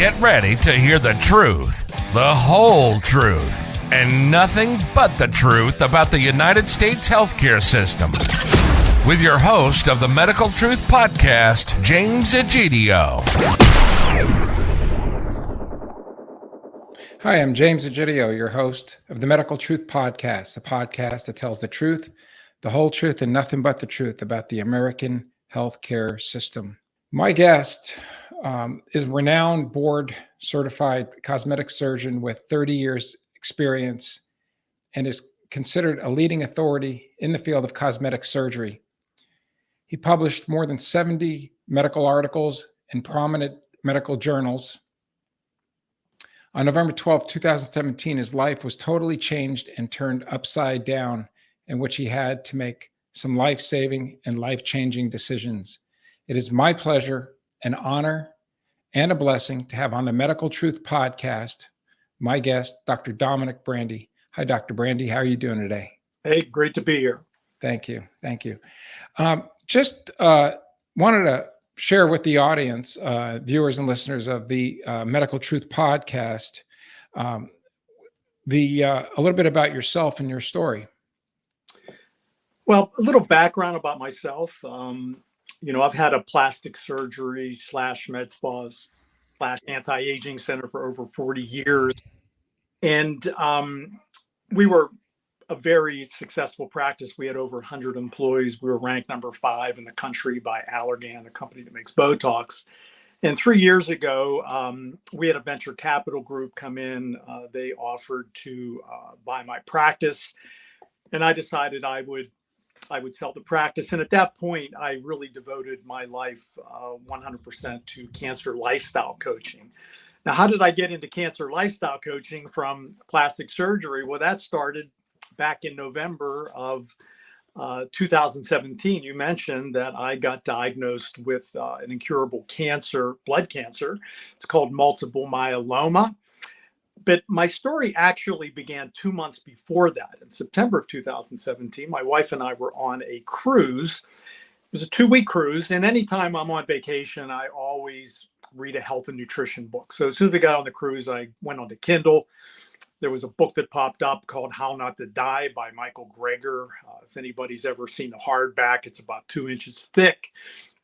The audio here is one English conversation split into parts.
Get ready to hear the truth, the whole truth, and nothing but the truth about the United States healthcare system. With your host of the Medical Truth Podcast, James Egidio. Hi, I'm James Egidio, your host of the Medical Truth Podcast, the podcast that tells the truth, the whole truth, and nothing but the truth about the American healthcare system. My guest is a renowned board-certified cosmetic surgeon with 30 years experience and is considered a leading authority in the field of cosmetic surgery. He published more than 70 medical articles in prominent medical journals. On November 12, 2017, his life was totally changed and turned upside down, in which he had to make some life-saving and life-changing decisions. It is my pleasure, an honor, and a blessing to have on the Medical Truth Podcast my guest, Dr. Dominic Brandy. Hi, Dr. Brandy. How are you doing today? Hey, great to be here. Thank you. Thank you. Just wanted to share with the audience, viewers and listeners of the Medical Truth Podcast, a little bit about yourself and your story. Well, a little background about myself. I've had a plastic surgery / med spas / anti-aging center for over 40 years. And we were a very successful practice. We had over 100 employees. We were ranked number 5 in the country by Allergan, a company that makes Botox. And 3 years ago, we had a venture capital group come in. They offered to buy my practice. And I decided I would sell the practice. And at that point, I really devoted my life 100% to cancer lifestyle coaching. Now, how did I get into cancer lifestyle coaching from plastic surgery? Well, that started back in November of 2017. You mentioned that I got diagnosed with an incurable cancer, blood cancer. It's called multiple myeloma. But my story actually began 2 months before that. In September of 2017, my wife and I were on a cruise. It was a 2-week cruise. And anytime I'm on vacation, I always read a health and nutrition book. So as soon as we got on the cruise, I went on to Kindle. There was a book that popped up called How Not to Die by Michael Greger. If anybody's ever seen the hardback, it's about 2 inches thick,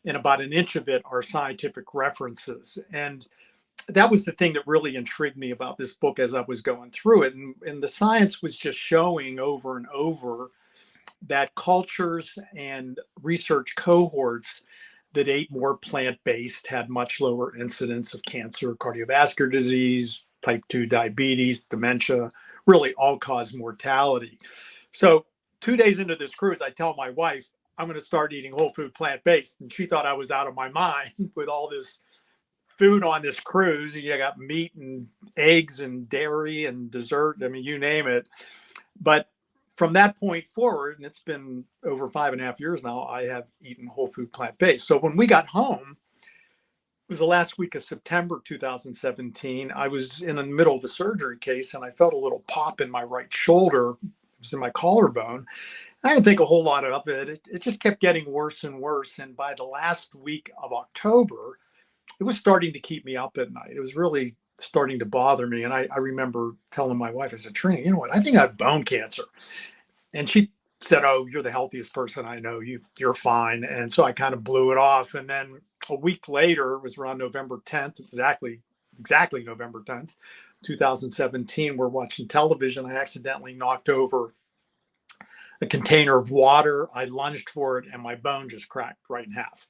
and about an inch of it are scientific references. And that was the thing that really intrigued me about this book as I was going through it. And the science was just showing over and over that cultures and research cohorts that ate more plant-based had much lower incidence of cancer, cardiovascular disease, type 2 diabetes, dementia, really all-cause mortality. So 2 days into this cruise, I tell my wife, I'm going to start eating whole food plant-based. And she thought I was out of my mind with all this food on this cruise. You got meat and eggs and dairy and dessert. I mean, you name it. But from that point forward, and it's been over 5.5 years now, I have eaten whole food plant-based. So when we got home, it was the last week of September 2017. I was in the middle of a surgery case and I felt a little pop in my right shoulder. It was in my collarbone. I didn't think a whole lot of it. It just kept getting worse and worse. And by the last week of October, it was starting to keep me up at night. It was really starting to bother me. And I remember telling my wife, I said, Trina, you know what? I think I have bone cancer. And she said, oh, you're the healthiest person I know. You're fine. And so I kind of blew it off. And then a week later, it was around November 10th, exactly November 10th, 2017, we're watching television. I accidentally knocked over a container of water. I lunged for it and my bone just cracked right in half.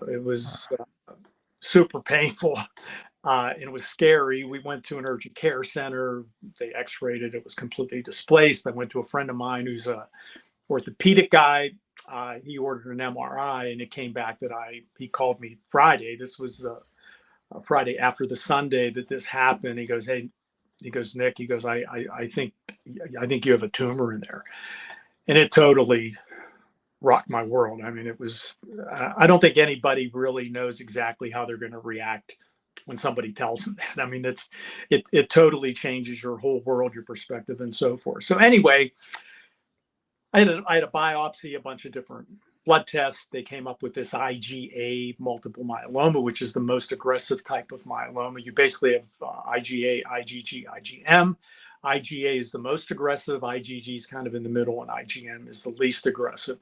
It was super painful. It was scary. We went to an urgent care center. They x-rayed it. It was completely displaced. I went to a friend of mine who's a orthopedic guy. He ordered an MRI and it came back that he called me Friday. This was Friday after the Sunday that this happened. He goes, hey, Nick, I think you have a tumor in there. And it totally rocked my world. I mean, it was, I don't think anybody really knows exactly how they're going to react when somebody tells them that. I mean, it totally changes your whole world, your perspective and so forth. So anyway, I had a biopsy, a bunch of different blood test, they came up with this IgA multiple myeloma, which is the most aggressive type of myeloma. You basically have IgA, IgG, IgM. IgA is the most aggressive, IgG is kind of in the middle, and IgM is the least aggressive.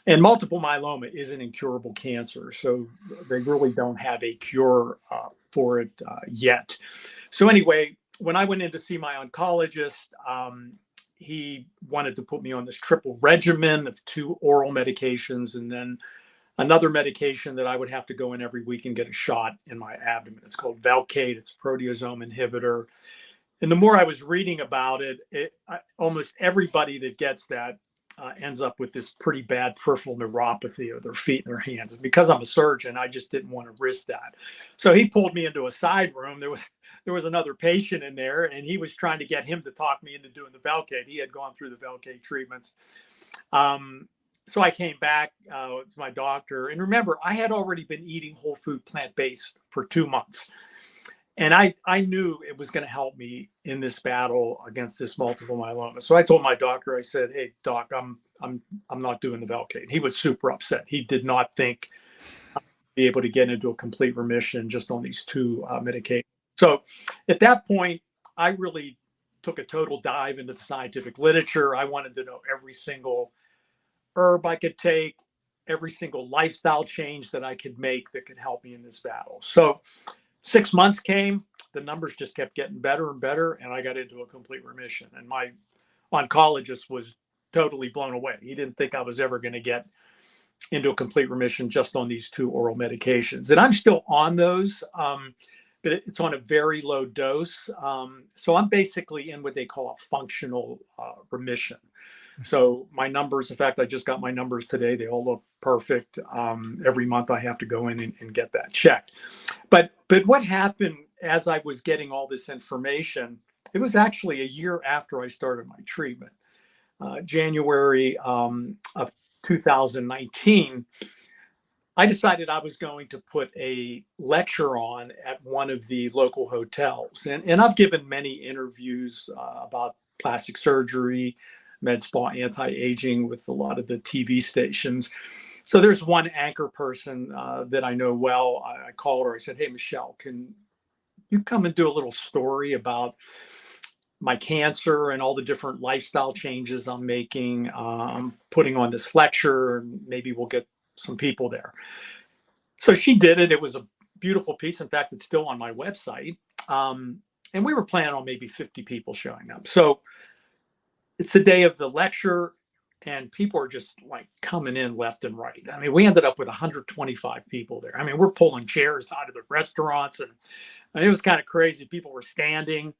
And multiple myeloma is an incurable cancer, so they really don't have a cure for it yet. So anyway, when I went in to see my oncologist, he wanted to put me on this triple regimen of 2 oral medications and then another medication that I would have to go in every week and get a shot in my abdomen. It's called Velcade. It's a proteasome inhibitor. And the more I was reading about it, almost everybody that gets that ends up with this pretty bad peripheral neuropathy of their feet and their hands. And because I'm a surgeon, I just didn't want to risk that. So he pulled me into a side room. There was another patient in there, and he was trying to get him to talk me into doing the Velcade. He had gone through the Velcade treatments. So I came back to my doctor. And remember, I had already been eating whole food plant-based for 2 months. And I knew it was going to help me in this battle against this multiple myeloma. So I told my doctor, I said, "Hey, doc, I'm not doing the Velcade." He was super upset. He did not think I'd be able to get into a complete remission just on these 2 medications. So at that point, I really took a total dive into the scientific literature. I wanted to know every single herb I could take, every single lifestyle change that I could make that could help me in this battle. So 6 months came, the numbers just kept getting better and better, and I got into a complete remission. And my oncologist was totally blown away. He didn't think I was ever going to get into a complete remission just on these 2 oral medications. And I'm still on those, but it's on a very low dose. So I'm basically in what they call a functional remission. So my numbers, in fact, I just got my numbers today. They all look perfect. Every month I have to go in and get that checked. But what happened as I was getting all this information, it was actually a year after I started my treatment. January of 2019, I decided I was going to put a lecture on at one of the local hotels. And I've given many interviews about plastic surgery, med spa, anti-aging with a lot of the TV stations. So there's one anchor person that I know well. I called her. I said, "Hey, Michelle, can you come and do a little story about my cancer and all the different lifestyle changes I'm making? I'm putting on this lecture, and maybe we'll get some people there." So she did it. It was a beautiful piece. In fact, it's still on my website. And we were planning on maybe 50 people showing up. So it's the day of the lecture, and people are just like coming in left and right. I mean, we ended up with 125 people there. I mean, we're pulling chairs out of the restaurants, and it was kind of crazy. People were standing.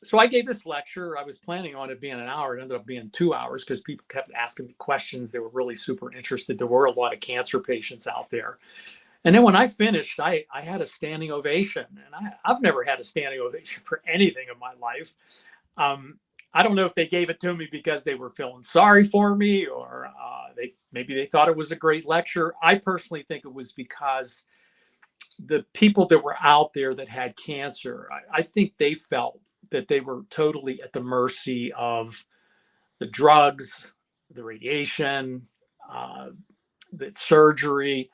So I gave this lecture. I was planning on it being an hour. It ended up being 2 hours because people kept asking me questions. They were really super interested. There were a lot of cancer patients out there. And then when I finished, I had a standing ovation. And I've never had a standing ovation for anything in my life. I don't know if they gave it to me because they were feeling sorry for me, or maybe they thought it was a great lecture. I personally think it was because the people that were out there that had cancer, I think they felt that they were totally at the mercy of the drugs, the radiation, the surgery.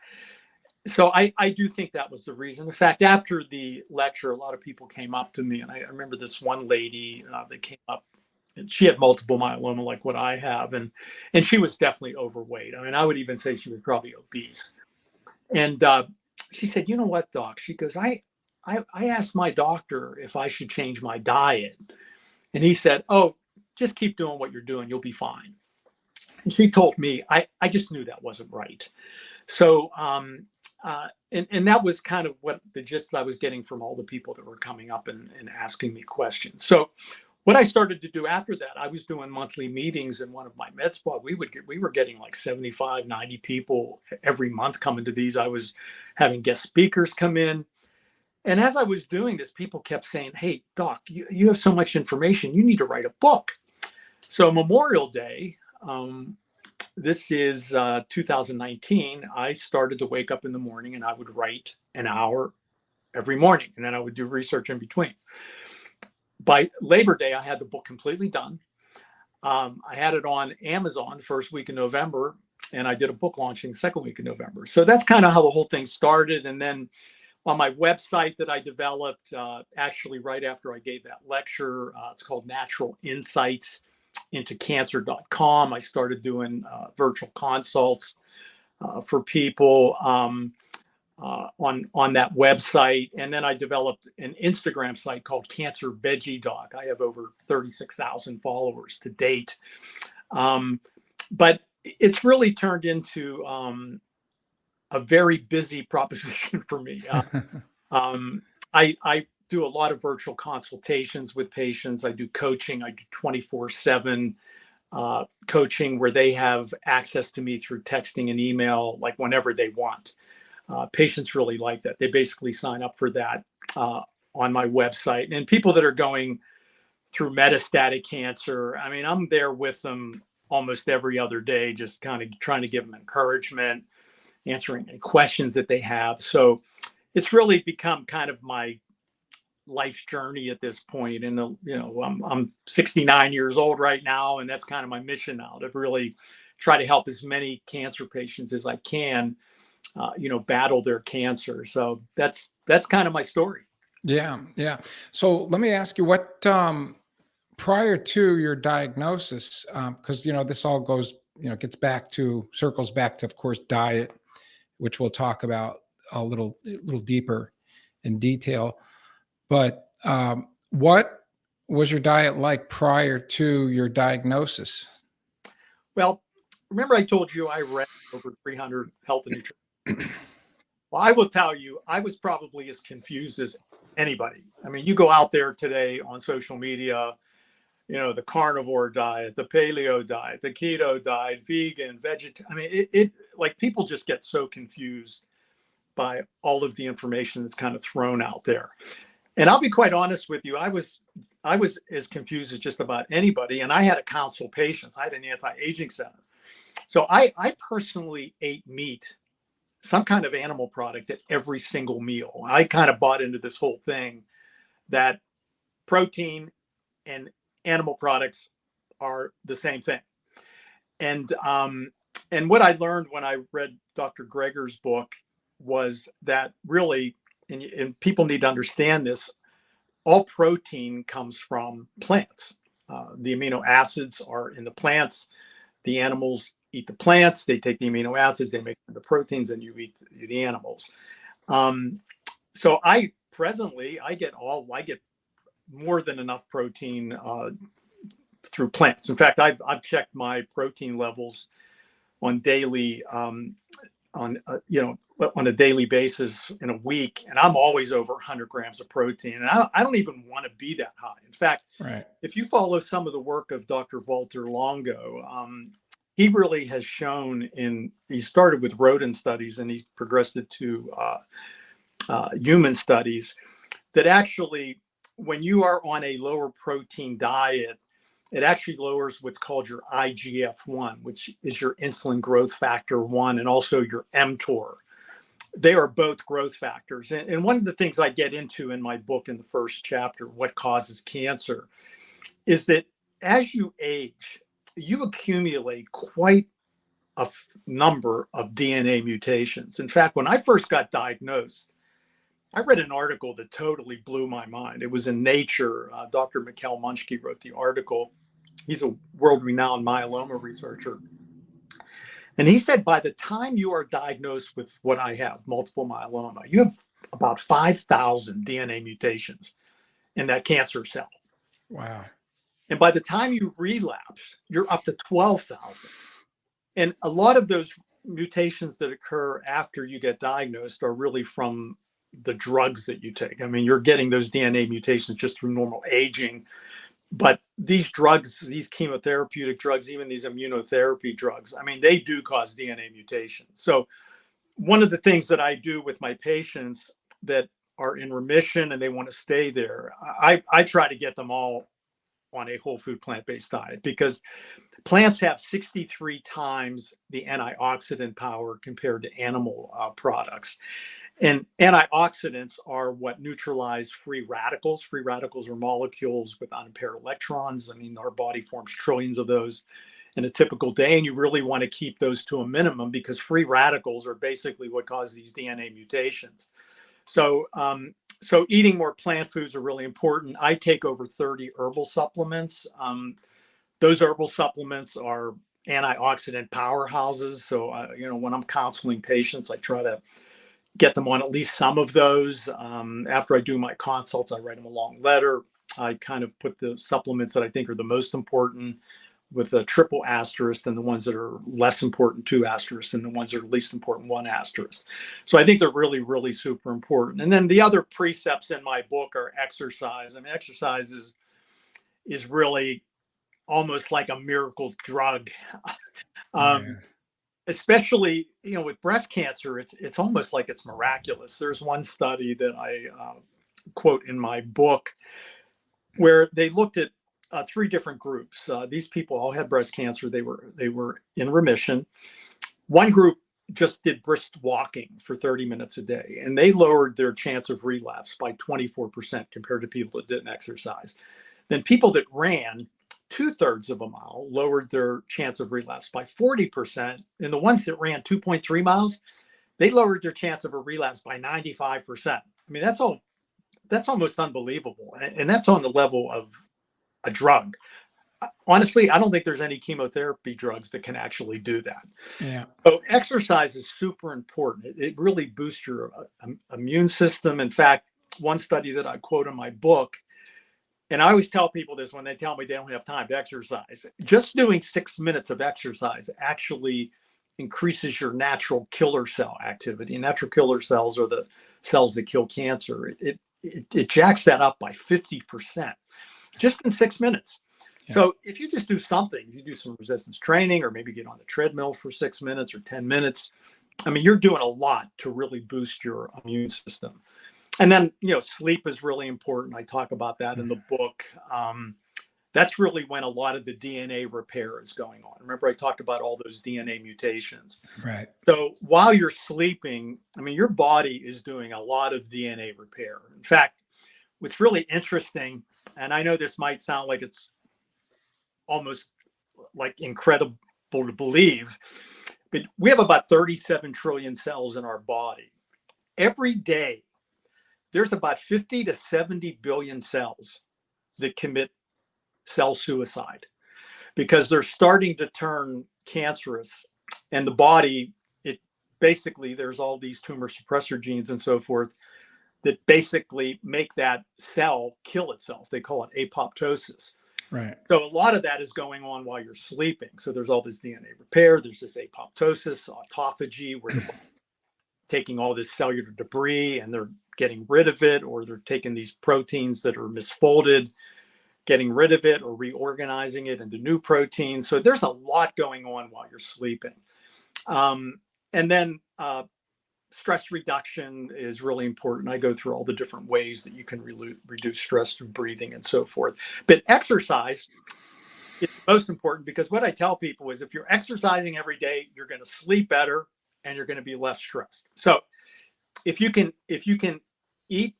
So I do think that was the reason. In fact, after the lecture, a lot of people came up to me, and I remember this one lady that came up, and she had multiple myeloma like what I have, and she was definitely overweight. I mean, I would even say she was probably obese. And she said, "You know what, doc?" She goes, I asked my doctor if I should change my diet. And he said, "Oh, just keep doing what you're doing. You'll be fine." And she told me, I just knew that wasn't right. So, and that was kind of what the gist I was getting from all the people that were coming up and asking me questions. So what I started to do after that, I was doing monthly meetings in one of my med spa. We were getting like 75, 90 people every month coming to these. I was having guest speakers come in. And as I was doing this, people kept saying, "Hey, doc, you have so much information. You need to write a book." So Memorial Day, this is 2019, I started to wake up in the morning and I would write an hour every morning. And then I would do research in between. By Labor Day, I had the book completely done. I had it on Amazon the first week in November. and I did a book launching the second week of November. So that's kind of how the whole thing started. And then on my website that I developed, actually right after I gave that lecture, it's called Natural Insights into Cancer.com. I started doing virtual consults for people on that website. And then I developed an Instagram site called Cancer Veggie Doc. I have over 36,000 followers to date. But it's really turned into a very busy proposition for me. I do a lot of virtual consultations with patients. I do coaching. I do 24/7 coaching where they have access to me through texting and email, like whenever they want. Patients really like that. They basically sign up for that on my website. And people that are going through metastatic cancer, I mean, I'm there with them almost every other day, just kind of trying to give them encouragement, answering any questions that they have. So it's really become kind of my life's journey at this point. And I'm 69 years old right now, and that's kind of my mission now, to really try to help as many cancer patients as I can, battle their cancer. So that's kind of my story. Yeah. So let me ask you, what prior to your diagnosis, because this all goes, circles back to, of course, diet, which we'll talk about a little deeper in detail. But what was your diet like prior to your diagnosis? Well, remember I told you I read over 300 health and nutrition. Well, I will tell you, I was probably as confused as anybody. I mean, you go out there today on social media, the carnivore diet, the paleo diet, the keto diet, vegan, vegetarian. I mean, it like people just get so confused by all of the information that's kind of thrown out there. And I'll be quite honest with you, I was as confused as just about anybody. And I had to counsel patients. I had an anti-aging center. So I personally ate meat, some kind of animal product, at every single meal. I kind of bought into this whole thing that protein and animal products are the same thing. And what I learned when I read Dr. Greger's book was that really, and people need to understand this, all protein comes from plants. The amino acids are in the plants. The animals eat the plants. They take the amino acids, they make the proteins, and you eat the animals. So I get more than enough protein through plants. In fact, I've checked my protein levels on a daily basis in a week, and I'm always over 100 grams of protein. And I don't even want to be that high. In fact, right. If you follow some of the work of Dr. Walter Longo, he really has shown he started with rodent studies and he progressed it to human studies, that actually when you are on a lower protein diet, it actually lowers what's called your IGF-1, which is your insulin growth factor 1, and also your mTOR. They are both growth factors. And one of the things I get into in my book in the first chapter, What Causes Cancer, is that as you age, you accumulate quite a number of DNA mutations. In fact, when I first got diagnosed, I read an article that totally blew my mind. It was in Nature. Dr. Mikhail Munchki wrote the article. He's a world-renowned myeloma researcher. And he said, by the time you are diagnosed with what I have, multiple myeloma, you have about 5,000 DNA mutations in that cancer cell. Wow. And by the time you relapse, you're up to 12,000. And a lot of those mutations that occur after you get diagnosed are really from the drugs that you take. I mean, you're getting those DNA mutations just through normal aging. But these drugs, these chemotherapeutic drugs, even these immunotherapy drugs, I mean, they do cause DNA mutations. So one of the things that I do with my patients that are in remission and they want to stay there, I try to get them all on a whole food plant-based diet, because plants have 63 times the antioxidant power compared to animal products. And antioxidants are what neutralize free radicals. Free radicals are molecules with unimpaired electrons. I mean, our body forms trillions of those. in a typical day. And you really want to keep those to a minimum because free radicals are basically what cause these DNA mutations. So, so eating more plant foods are really important. I take over 30 herbal supplements. Those herbal supplements are antioxidant powerhouses. So, when I'm counseling patients, I try to get them on at least some of those. After I do my consults, I write them a long letter. I kind of put the supplements that I think are the most important with a triple asterisk, and the ones that are less important, 2 asterisks, and the ones that are least important, 1 asterisk. So I think they're really, really super important. And then the other precepts in my book are exercise. I mean, exercise is really almost like a miracle drug. Especially, with breast cancer, it's almost like it's miraculous. There's one study that I quote in my book where they looked at 3 different groups. These people all had breast cancer. They were in remission. One group just did brisk walking for 30 minutes a day, and they lowered their chance of relapse by 24% compared to people that didn't exercise. Then people that ran 2/3 of a mile lowered their chance of relapse by 40%. And the ones that ran 2.3 miles, they lowered their chance of a relapse by 95%. I mean, that's almost unbelievable. And that's on the level of a drug. Honestly, I don't think there's any chemotherapy drugs that can actually do that. Yeah. So exercise is super important. It really boosts your immune system. In fact, one study that I quote in my book, and I always tell people this when they tell me they don't have time to exercise, just doing 6 minutes of exercise actually increases your natural killer cell activity. Natural killer cells are the cells that kill cancer. It jacks that up by 50% just in 6 minutes. Yeah. So if you just do something, you do some resistance training, or maybe get on the treadmill for 6 minutes or 10 minutes, I mean, you're doing a lot to really boost your immune system. And then, sleep is really important. I talk about that in the book. That's really when a lot of the DNA repair is going on. Remember, I talked about all those DNA mutations. Right. So while you're sleeping, I mean, your body is doing a lot of DNA repair. In fact, what's really interesting, and I know this might sound like it's almost like incredible to believe, but we have about 37 trillion cells in our body. Every day, there's about 50 to 70 billion cells that commit cell suicide because they're starting to turn cancerous. And the body, there's all these tumor suppressor genes and so forth that basically make that cell kill itself. They call it apoptosis. Right. So a lot of that is going on while you're sleeping. So there's all this DNA repair. There's this apoptosis, autophagy, where they're taking all this cellular debris and they're getting rid of it, or they're taking these proteins that are misfolded, getting rid of it or reorganizing it into new proteins. So there's a lot going on while you're sleeping. And then stress reduction is really important. I go through all the different ways that you can reduce stress through breathing and so forth. But exercise is most important because what I tell people is if you're exercising every day, you're going to sleep better and you're going to be less stressed. So if you can eat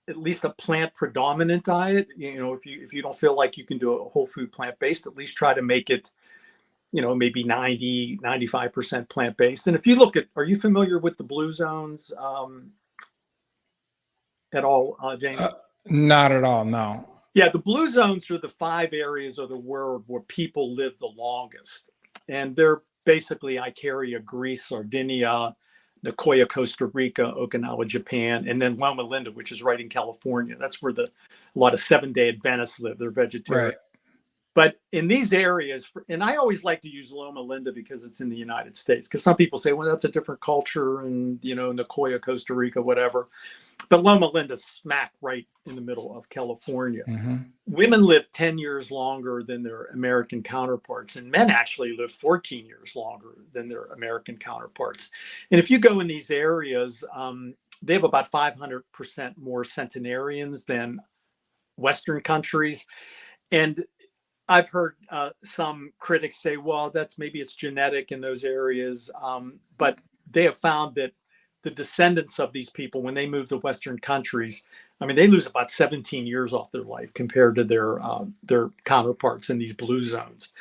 at least a plant predominant diet, if you don't feel like you can do a whole food plant-based, at least try to make it, maybe 95% plant-based. And if you look at, are you familiar with the blue zones at all, James? Not at all, no. Yeah, the blue zones are the 5 areas of the world where people live the longest. And they're basically Icaria, Greece, Sardinia, Nicoya, Costa Rica, Okinawa, Japan, and then Loma Linda, which is right in California. That's where a lot of Seventh-day Adventists live. They're vegetarian. Right. But in these areas, and I always like to use Loma Linda because it's in the United States, because some people say, well, that's a different culture, and, Nicoya, Costa Rica, whatever. But Loma Linda's smack right in the middle of California. Mm-hmm. Women live 10 years longer than their American counterparts, and men actually live 14 years longer than their American counterparts. And if you go in these areas, they have about 500% more centenarians than Western countries. And I've heard some critics say, well, maybe it's genetic in those areas. But they have found that the descendants of these people, when they move to Western countries, I mean, they lose about 17 years off their life compared to their counterparts in these blue zones.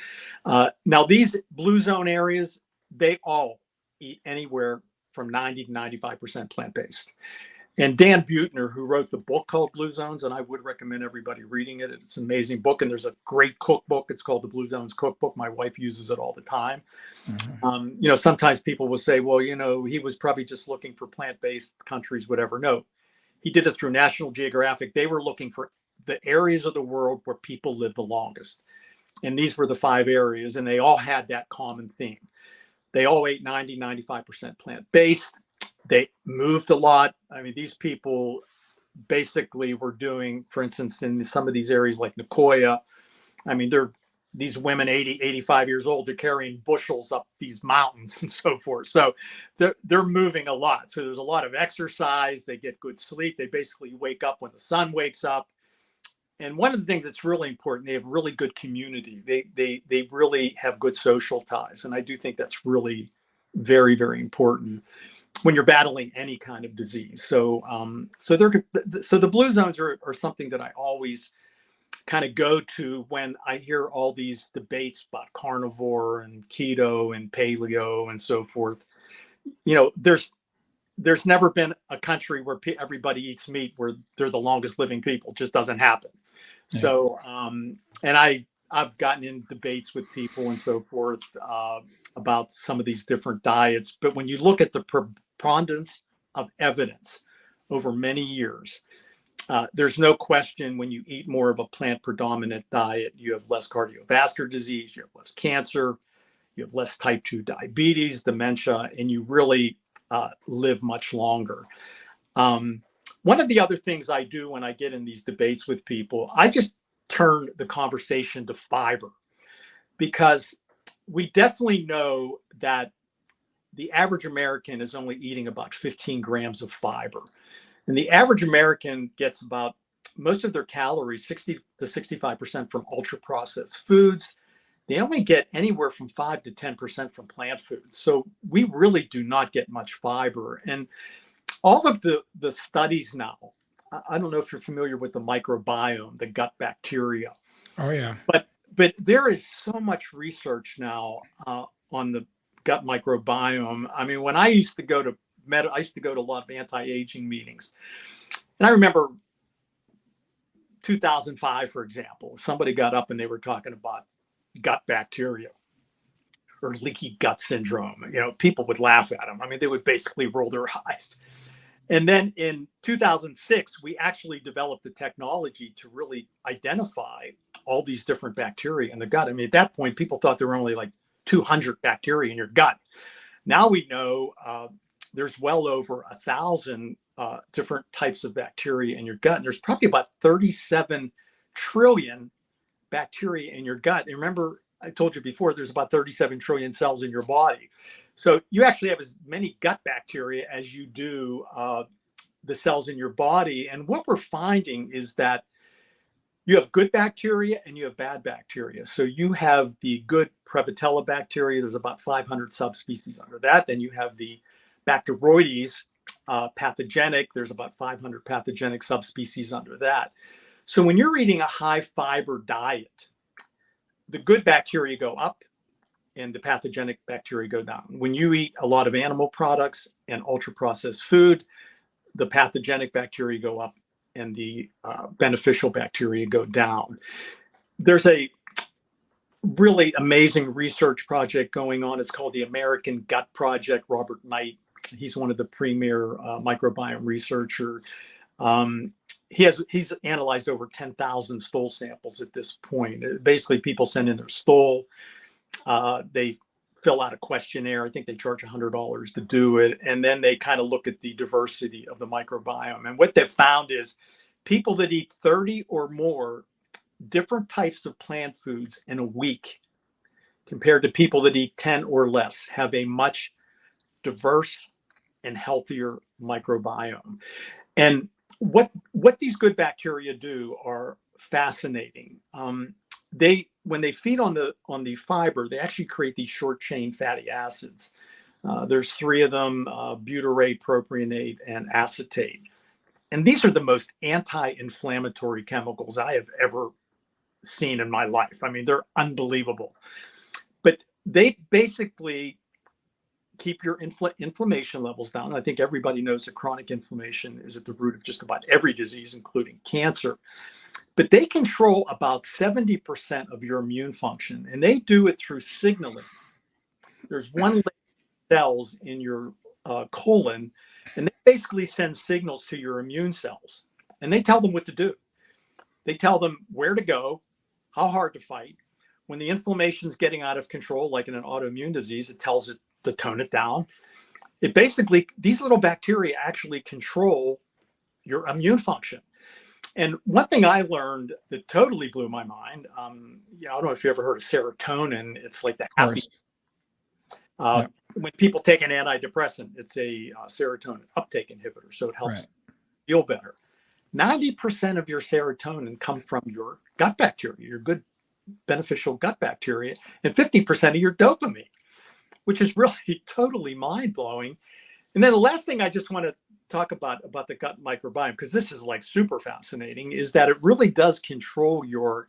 Now, these blue zone areas, they all eat anywhere from 90 to 95% plant-based. And Dan Buettner, who wrote the book called Blue Zones, and I would recommend everybody reading it. It's an amazing book, and there's a great cookbook. It's called the Blue Zones Cookbook. My wife uses it all the time. Mm-hmm. Sometimes people will say, well, he was probably just looking for plant-based countries, whatever. No, he did it through National Geographic. They were looking for the areas of the world where people live the longest. And these were the 5 areas, and they all had that common theme. They all ate 90, 95% plant-based. They moved a lot. I mean, these people basically were doing, for instance, in some of these areas like Nicoya, I mean, these women 80, 85 years old, they're carrying bushels up these mountains and so forth. So they're moving a lot. So there's a lot of exercise. They get good sleep. They basically wake up when the sun wakes up. And one of the things that's really important, they have really good community. They really have good social ties. And I do think that's really very, very important when you're battling any kind of disease. So the blue zones are something that I always kind of go to when I hear all these debates about carnivore and keto and paleo and so forth. There's never been a country where everybody eats meat where they're the longest living people. It just doesn't happen. Yeah. So, and I've gotten in debates with people and so forth about some of these different diets. But when you look at the preponderance of evidence over many years, there's no question when you eat more of a plant predominant diet, you have less cardiovascular disease, you have less cancer, you have less type 2 diabetes, dementia, and you really live much longer. One of the other things I do when I get in these debates with people, I just turn the conversation to fiber, because we definitely know that the average American is only eating about 15 grams of fiber. And the average American gets about most of their calories, 60 to 65% from ultra processed foods. They only get anywhere from 5 to 10% from plant foods. So we really do not get much fiber. And all of the studies now, I don't know if you're familiar with the microbiome, the gut bacteria. Oh, yeah. But there is so much research now on the gut microbiome. I mean, when I used to go to a lot of anti-aging meetings. And I remember 2005, for example, somebody got up and they were talking about gut bacteria or leaky gut syndrome. People would laugh at them. I mean, they would basically roll their eyes. And then in 2006, we actually developed the technology to really identify all these different bacteria in the gut. I mean, at that point, people thought there were only like 200 bacteria in your gut. Now we know there's well over 1,000 different types of bacteria in your gut. And there's probably about 37 trillion bacteria in your gut. And remember, I told you before, there's about 37 trillion cells in your body. So you actually have as many gut bacteria as you do the cells in your body. And what we're finding is that you have good bacteria and you have bad bacteria. So you have the good Prevotella bacteria. There's about 500 subspecies under that. Then you have the Bacteroides pathogenic. There's about 500 pathogenic subspecies under that. So when you're eating a high fiber diet, the good bacteria go up and the pathogenic bacteria go down. When you eat a lot of animal products and ultra processed food, the pathogenic bacteria go up and the beneficial bacteria go down. There's a really amazing research project going on. It's called the American Gut Project. Robert Knight, he's one of the premier microbiome researcher. He's analyzed over 10,000 stool samples at this point. Basically, people send in their stool. They fill out a questionnaire. I think they charge $100 to do it. And then they kind of look at the diversity of the microbiome. And what they've found is people that eat 30 or more different types of plant foods in a week compared to people that eat 10 or less have a much diverse and healthier microbiome. And what these good bacteria do are fascinating. When they feed on the fiber, they actually create these short chain fatty acids. There's 3 of them: butyrate, propionate, and acetate. And these are the most anti-inflammatory chemicals I have ever seen in my life. I mean, they're unbelievable. But they basically keep your inflammation levels down. I think everybody knows that chronic inflammation is at the root of just about every disease, including cancer. But they control about 70% of your immune function, and they do it through signaling. There's one cells in your colon, and they basically send signals to your immune cells, and they tell them what to do. They tell them where to go, how hard to fight. When the inflammation's getting out of control, like in an autoimmune disease, it tells it to tone it down. It basically, these little bacteria actually control your immune function. And one thing I learned that totally blew my mind, I don't know if you ever heard of serotonin. It's like the happy. Yeah. When people take an antidepressant, it's a serotonin uptake inhibitor, so it helps feel better. 90% of your serotonin come from your gut bacteria, your good beneficial gut bacteria, and 50% of your dopamine, which is really totally mind-blowing. And then the last thing I just want to talk about the gut microbiome, because this is like super fascinating, is that it really does control your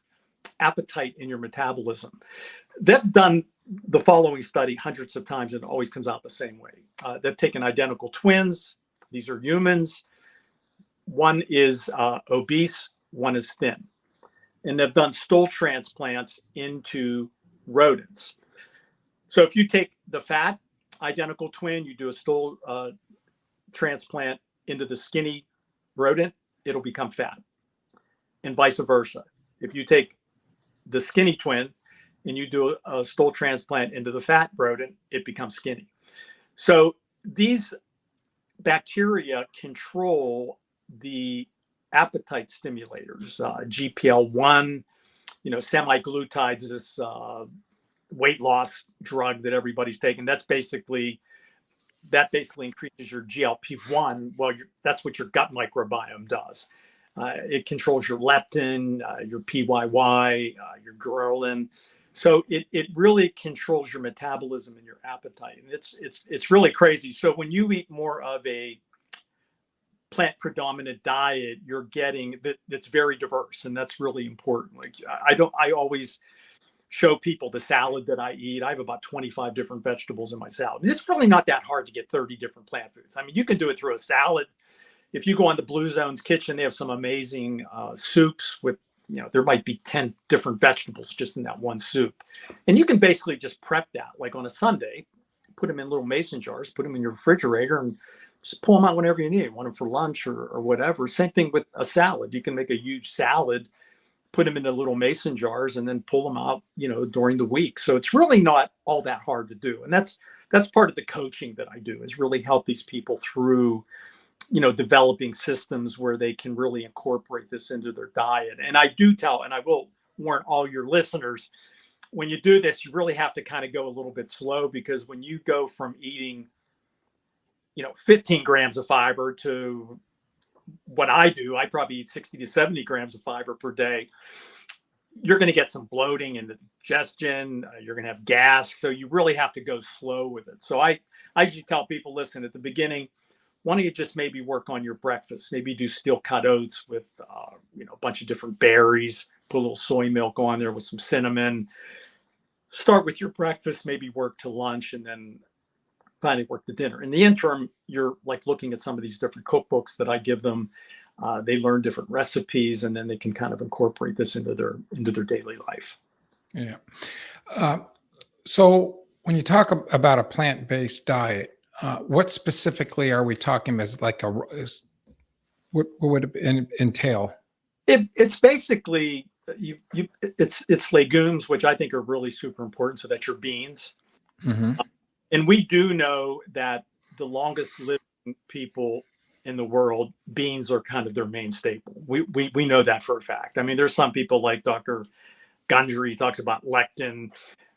appetite and your metabolism. They've done the following study hundreds of times, and it always comes out the same way. They've taken identical twins. These are humans. One is obese, one is thin. And they've done stool transplants into rodents. So if you take the fat identical twin, you do a stool transplant into the skinny rodent, it'll become fat, and vice versa. If you take the skinny twin and you do a stool transplant into the fat rodent, it becomes skinny. So these bacteria control the appetite stimulators, GPL1, semaglutides is this weight loss drug that everybody's taking. That basically increases your GLP-1. Well, that's what your gut microbiome does. It controls your leptin, your PYY, your ghrelin. So it really controls your metabolism and your appetite, and it's really crazy. So when you eat more of a plant predominant diet, you're getting that's very diverse, and that's really important. Like I always show people the salad that I eat. I have about 25 different vegetables in my salad, and it's really not that hard to get 30 different plant foods. I mean, you can do it through a salad. If you go on the Blue Zone's kitchen, they have some amazing soups with, there might be 10 different vegetables just in that one soup. And you can basically just prep that, like on a Sunday, put them in little mason jars, put them in your refrigerator, and just pull them out whenever you need. Want them for lunch or whatever. Same thing with a salad. You can make a huge salad, put them into little mason jars, and then pull them out, during the week. So it's really not all that hard to do. And that's part of the coaching that I do, is really help these people through, developing systems where they can really incorporate this into their diet. And I do tell, and I will warn all your listeners, when you do this, you really have to kind of go a little bit slow, because when you go from eating, 15 grams of fiber to what I do, I probably eat 60 to 70 grams of fiber per day. You're going to get some bloating and digestion. You're going to have gas. So you really have to go slow with it. So I usually tell people, listen, at the beginning, why don't you just maybe work on your breakfast? Maybe do steel cut oats with, a bunch of different berries, put a little soy milk on there with some cinnamon. Start with your breakfast, maybe work to lunch, and then finally work to dinner. In the interim, you're like looking at some of these different cookbooks that I give them. They learn different recipes, and then they can kind of incorporate this into their daily life. Yeah. So when you talk about a plant-based diet, what specifically are we talking about? What would it entail? It's basically it's legumes, which I think are really super important. So that's your beans. Mm-hmm. And we do know that the longest living people in the world, beans are kind of their main staple. We know that for a fact. I mean, there's some people like Dr. Gundry talks about lectin.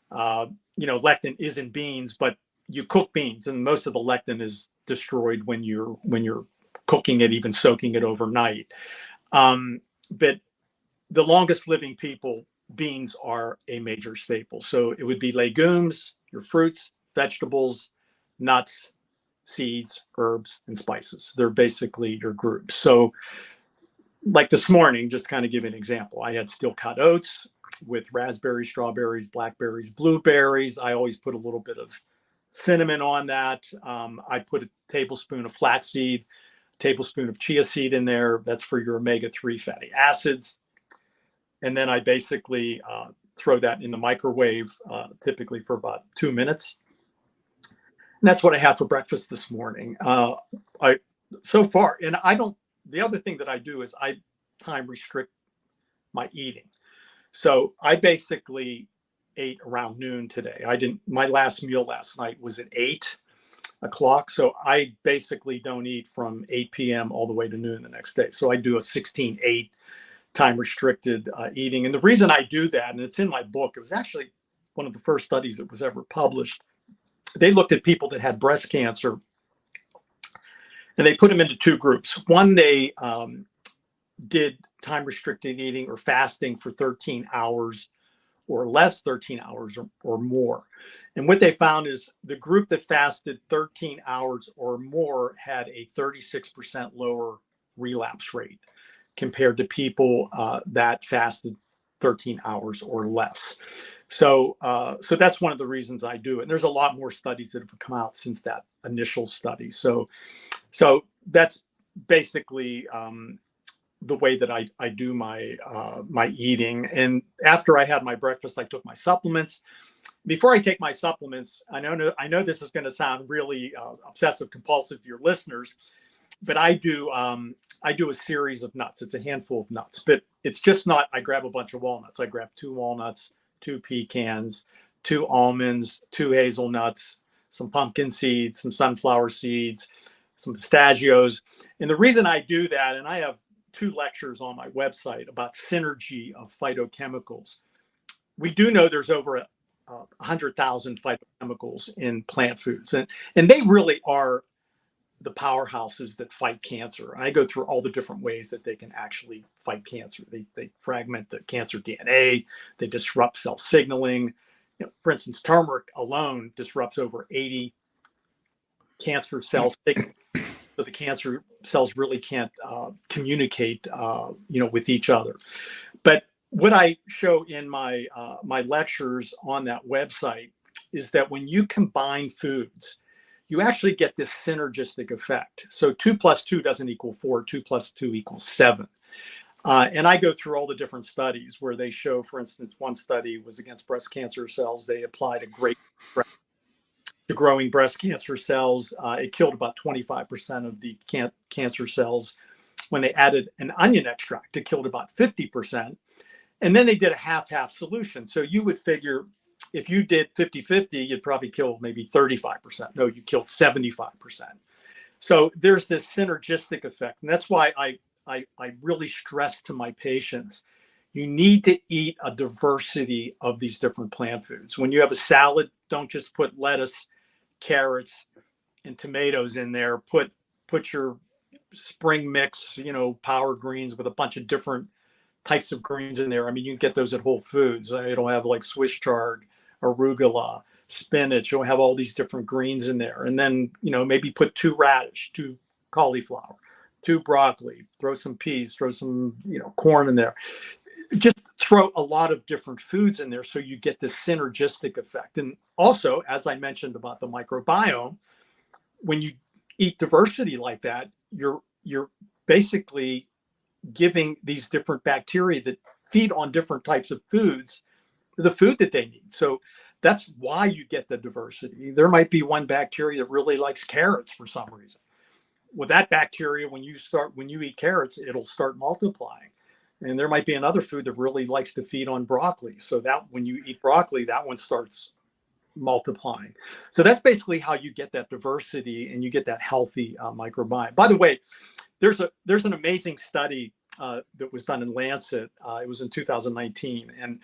Lectin is in beans, but you cook beans, and most of the lectin is destroyed when you're cooking it, even soaking it overnight. But the longest living people, beans are a major staple. So it would be legumes, your fruits, vegetables, nuts, seeds, herbs, and spices. They're basically your groups. So like this morning, just to kind of give you an example, I had steel cut oats with raspberries, strawberries, blackberries, blueberries. I always put a little bit of cinnamon on that. I put a tablespoon of flaxseed, tablespoon of chia seed in there. That's for your omega-3 fatty acids. And then I basically throw that in the microwave, typically for about 2 minutes. And that's what I had for breakfast this morning. So far, and the other thing that I do is I time restrict my eating. So I basically ate around noon today. My last meal last night was at 8 o'clock. So I basically don't eat from 8 p.m. all the way to noon the next day. So I do a 16-8 time restricted eating. And the reason I do that, and it's in my book, it was actually one of the first studies that was ever published. They looked at people that had breast cancer and they put them into two groups. One, they did time restricted eating or fasting for 13 hours or less, 13 hours or more. And what they found is the group that fasted 13 hours or more had a 36% lower relapse rate compared to people that fasted 13 hours or less. So that's one of the reasons I do it. And there's a lot more studies that have come out since that initial study. So that's basically the way that I do my eating. And after I had my breakfast, I took my supplements. Before I take my supplements, I know this is going to sound really obsessive compulsive to your listeners, but I do a series of nuts. It's a handful of nuts, but it's just not, I grab a bunch of walnuts. I grab 2 walnuts, 2 pecans, 2 almonds, 2 hazelnuts, some pumpkin seeds, some sunflower seeds, some pistachios. And the reason I do that, and I have 2 lectures on my website about synergy of phytochemicals. We do know there's over 100,000 phytochemicals in plant foods, and they really are the powerhouses that fight cancer. I go through all the different ways that they can actually fight cancer. They fragment the cancer DNA. They disrupt cell signaling. For instance, turmeric alone disrupts over 80 cancer cell signaling. So the cancer cells really can't communicate, with each other. But what I show in my lectures on that website is that when you combine foods, you actually get this synergistic effect. So 2 + 2 doesn't equal 4. 2 + 2 = 7. And I go through all the different studies where they show, for instance, one study was against breast cancer cells. They applied a great to growing breast cancer cells. It killed about 25% of the cancer cells. When they added an onion extract, it killed about 50%. And then they did a half-half solution. So you would figure if you did 50-50, you'd probably kill maybe 35%. No, you killed 75%. So there's this synergistic effect. And that's why I really stress to my patients, you need to eat a diversity of these different plant foods. When you have a salad, don't just put lettuce, carrots, and tomatoes in there. Put your spring mix, power greens with a bunch of different types of greens in there. I mean, you can get those at Whole Foods. It'll have like Swiss chard, arugula, spinach. You'll have all these different greens in there. And then, maybe put 2 radish, 2 cauliflower, 2 broccoli, throw some peas, throw some, corn in there. Just throw a lot of different foods in there so you get this synergistic effect. And also, as I mentioned about the microbiome, when you eat diversity like that, you're basically giving these different bacteria that feed on different types of foods the food that they need. So that's why you get the diversity. There might be one bacteria that really likes carrots for some reason. Well, that bacteria, when you eat carrots, it'll start multiplying. And there might be another food that really likes to feed on broccoli. So that when you eat broccoli, that one starts multiplying. So that's basically how you get that diversity and you get that healthy microbiome. By the way, there's an amazing study that was done in Lancet. It was in 2019, and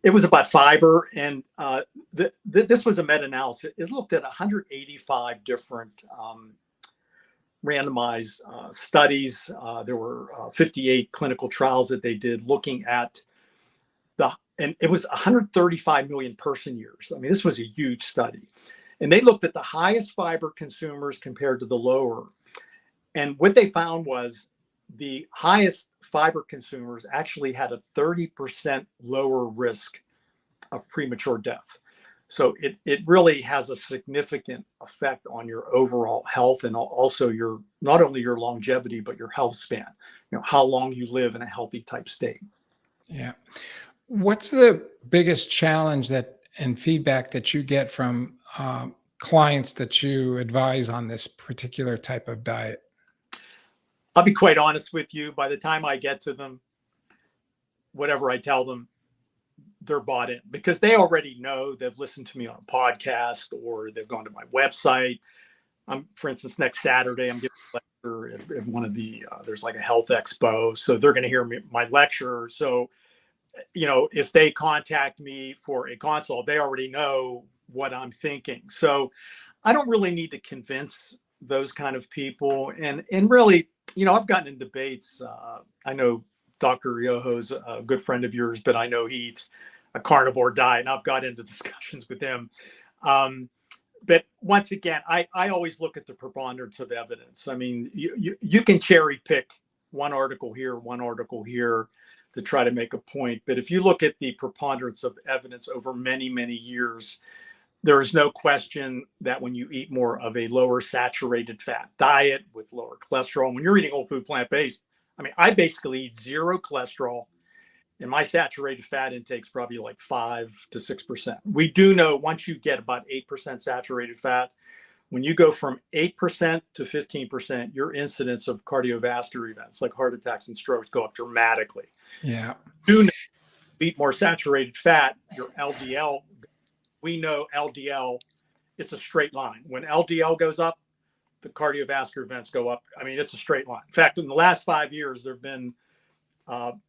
it was about fiber. And this was a meta-analysis. It looked at 185 different randomized studies. There were 58 clinical trials that they did looking at and it was 135 million person years. I mean, this was a huge study. And they looked at the highest fiber consumers compared to the lower. And what they found was the highest fiber consumers actually had a 30% lower risk of premature death. So it really has a significant effect on your overall health, and also your, not only your longevity, but your health span, how long you live in a healthy type state. Yeah. What's the biggest challenge and feedback that you get from clients that you advise on this particular type of diet? I'll be quite honest with you. By the time I get to them, whatever I tell them, they're bought in, because they already know. They've listened to me on a podcast, or they've gone to my website. For instance, next Saturday, I'm giving a lecture at one of the, there's like a health expo. So they're going to hear my lecture. So, if they contact me for a consult, they already know what I'm thinking. So I don't really need to convince those kind of people. And really, I've gotten in debates. I know Dr. Yoho's a good friend of yours, but I know he eats a carnivore diet, and I've got into discussions with him. But once again, I always look at the preponderance of evidence. I mean, you can cherry pick one article here to try to make a point. But if you look at the preponderance of evidence over many, many years, there is no question that when you eat more of a lower saturated fat diet with lower cholesterol, when you're eating whole food plant-based, I mean, I basically eat zero cholesterol, and my saturated fat intake is probably like 5 to 6%. We do know once you get about 8% saturated fat, when you go from 8% to 15%, your incidence of cardiovascular events like heart attacks and strokes go up dramatically. Yeah. Do know, eat more saturated fat, your LDL, we know LDL, it's a straight line. When LDL goes up, the cardiovascular events go up. I mean, it's a straight line. In fact, in the last 5 years, there have been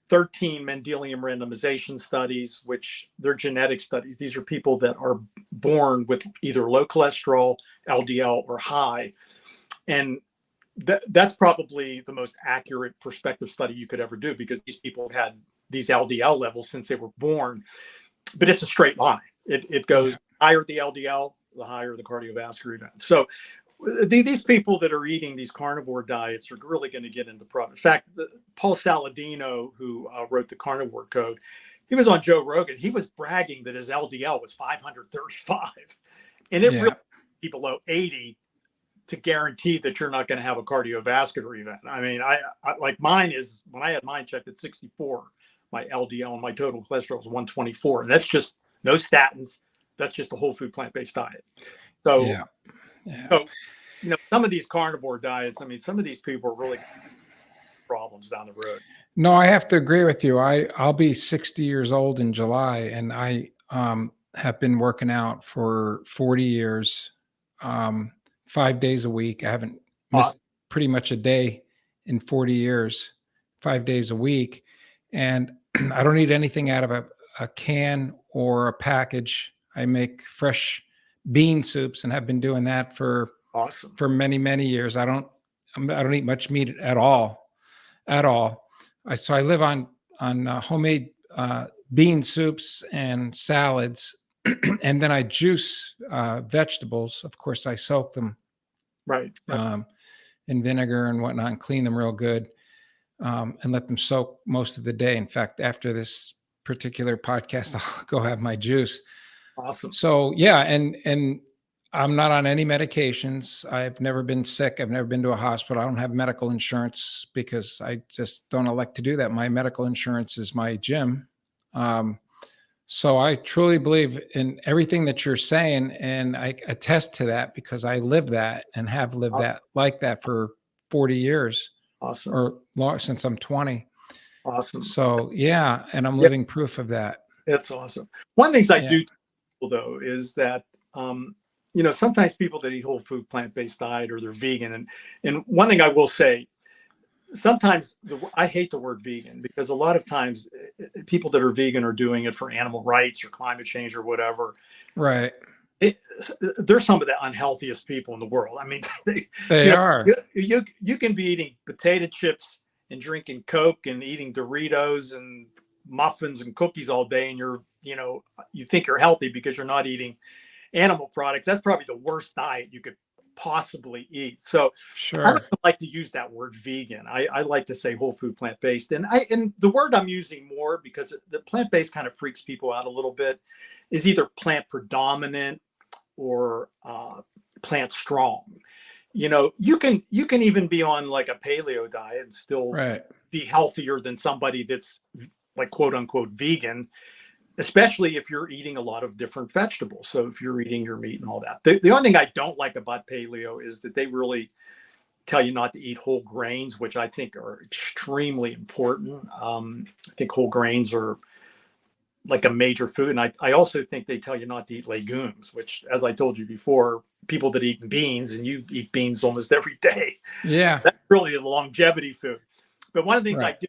13 Mendelian randomization studies, which they're genetic studies. These are people that are born with either low cholesterol, LDL, or high. And that's probably the most accurate prospective study you could ever do, because these people have had these LDL levels since they were born. But it's a straight line. It goes higher the LDL, the higher the cardiovascular events. So these people that are eating these carnivore diets are really going to get into problems. In fact, Paul Saladino, who wrote the Carnivore Code, he was on Joe Rogan. He was bragging that his LDL was 535, and it really be below 80 to guarantee that you're not going to have a cardiovascular event. I mean, I like mine is, when I had mine checked at 64, my LDL and my total cholesterol was 124. And that's just no statins. That's just a whole food plant-based diet. So, so some of these carnivore diets, I mean, some of these people are really problems down the road. No, I have to agree with you. I'll be 60 years old in July, and I have been working out for 40 years, 5 days a week. I haven't missed pretty much a day in 40 years, 5 days a week. And I don't eat anything out of a can or a package. I make fresh bean soups and have been doing that for many, many years. I don't eat much meat at all. So I live on homemade bean soups and salads, and then I juice vegetables. Of course, I soak them in vinegar and whatnot, and clean them real good, and let them soak most of the day. In fact, after this particular podcast, I'll go have my juice. Awesome. So yeah, and I'm not on any medications. I've never been sick. I've never been to a hospital. I don't have medical insurance because I just don't elect to do that. My medical insurance is my gym. So I truly believe in everything that you're saying, and I attest to that because I live that and have lived that like that for 40 years. Awesome. Or long, since I'm 20. Awesome. So yeah, and I'm living proof of that. That's awesome. One of the things I do tell people, though, is that sometimes people that eat whole food plant-based diet, or they're vegan, and one thing I will say, sometimes I hate the word vegan, because a lot of times people that are vegan are doing it for animal rights or climate change or whatever. Right. They're some of the unhealthiest people in the world. I mean, they are. You can be eating potato chips and drinking Coke and eating Doritos and muffins and cookies all day, and you think you're healthy because you're not eating animal products, that's probably the worst diet you could possibly eat. So I Sure. don't like to use that word vegan. I like to say whole food, plant-based. And the word I'm using more, because the plant-based kind of freaks people out a little bit, is either plant predominant or plant strong. You can even be on like a paleo diet and still Right. be healthier than somebody that's like quote unquote vegan, especially if you're eating a lot of different vegetables. So if you're eating your meat and all that. The only thing I don't like about paleo is that they really tell you not to eat whole grains, which I think are extremely important. I think whole grains are like a major food. And I also think they tell you not to eat legumes, which, as I told you before, people that eat beans, and you eat beans almost every day, Yeah. that's really a longevity food. But one of the things Right. I do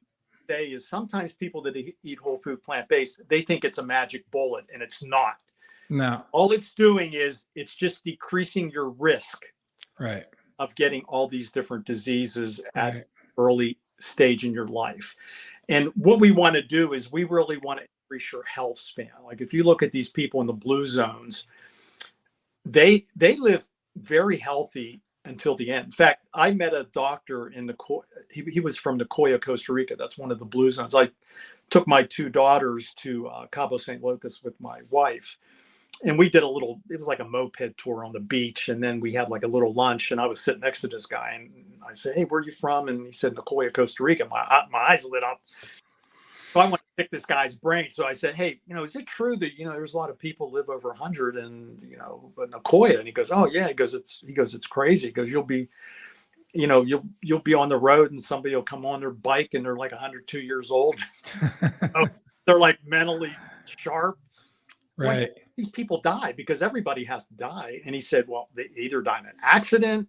say is sometimes people that eat whole food, plant-based, they think it's a magic bullet, and it's not. No. All it's doing is it's just decreasing your risk Right. of getting all these different diseases at Right. early stage in your life. And what we want to do is we really want to increase your health span. Like if you look at these people in the blue zones, they live very healthy until the end. In fact, I met a doctor in he was from Nicoya, Costa Rica. That's one of the blue zones. I took my two daughters to Cabo San Lucas with my wife, and we did it was like a moped tour on the beach. And then we had like a little lunch, and I was sitting next to this guy, and I said, "Hey, where are you from?" And he said, "Nicoya, Costa Rica." My eyes lit up. So I want to pick this guy's brain. So I said, "Hey, is it true that, there's a lot of people live over 100 and, Nicoya?" And he goes, "Oh yeah." He goes, it's crazy. He goes, "You'll be, you'll be on the road and somebody will come on their bike and they're like 102 years old." They're like mentally sharp. Well, I Right. said, these people die because everybody has to die. And he said, well, they either die in an accident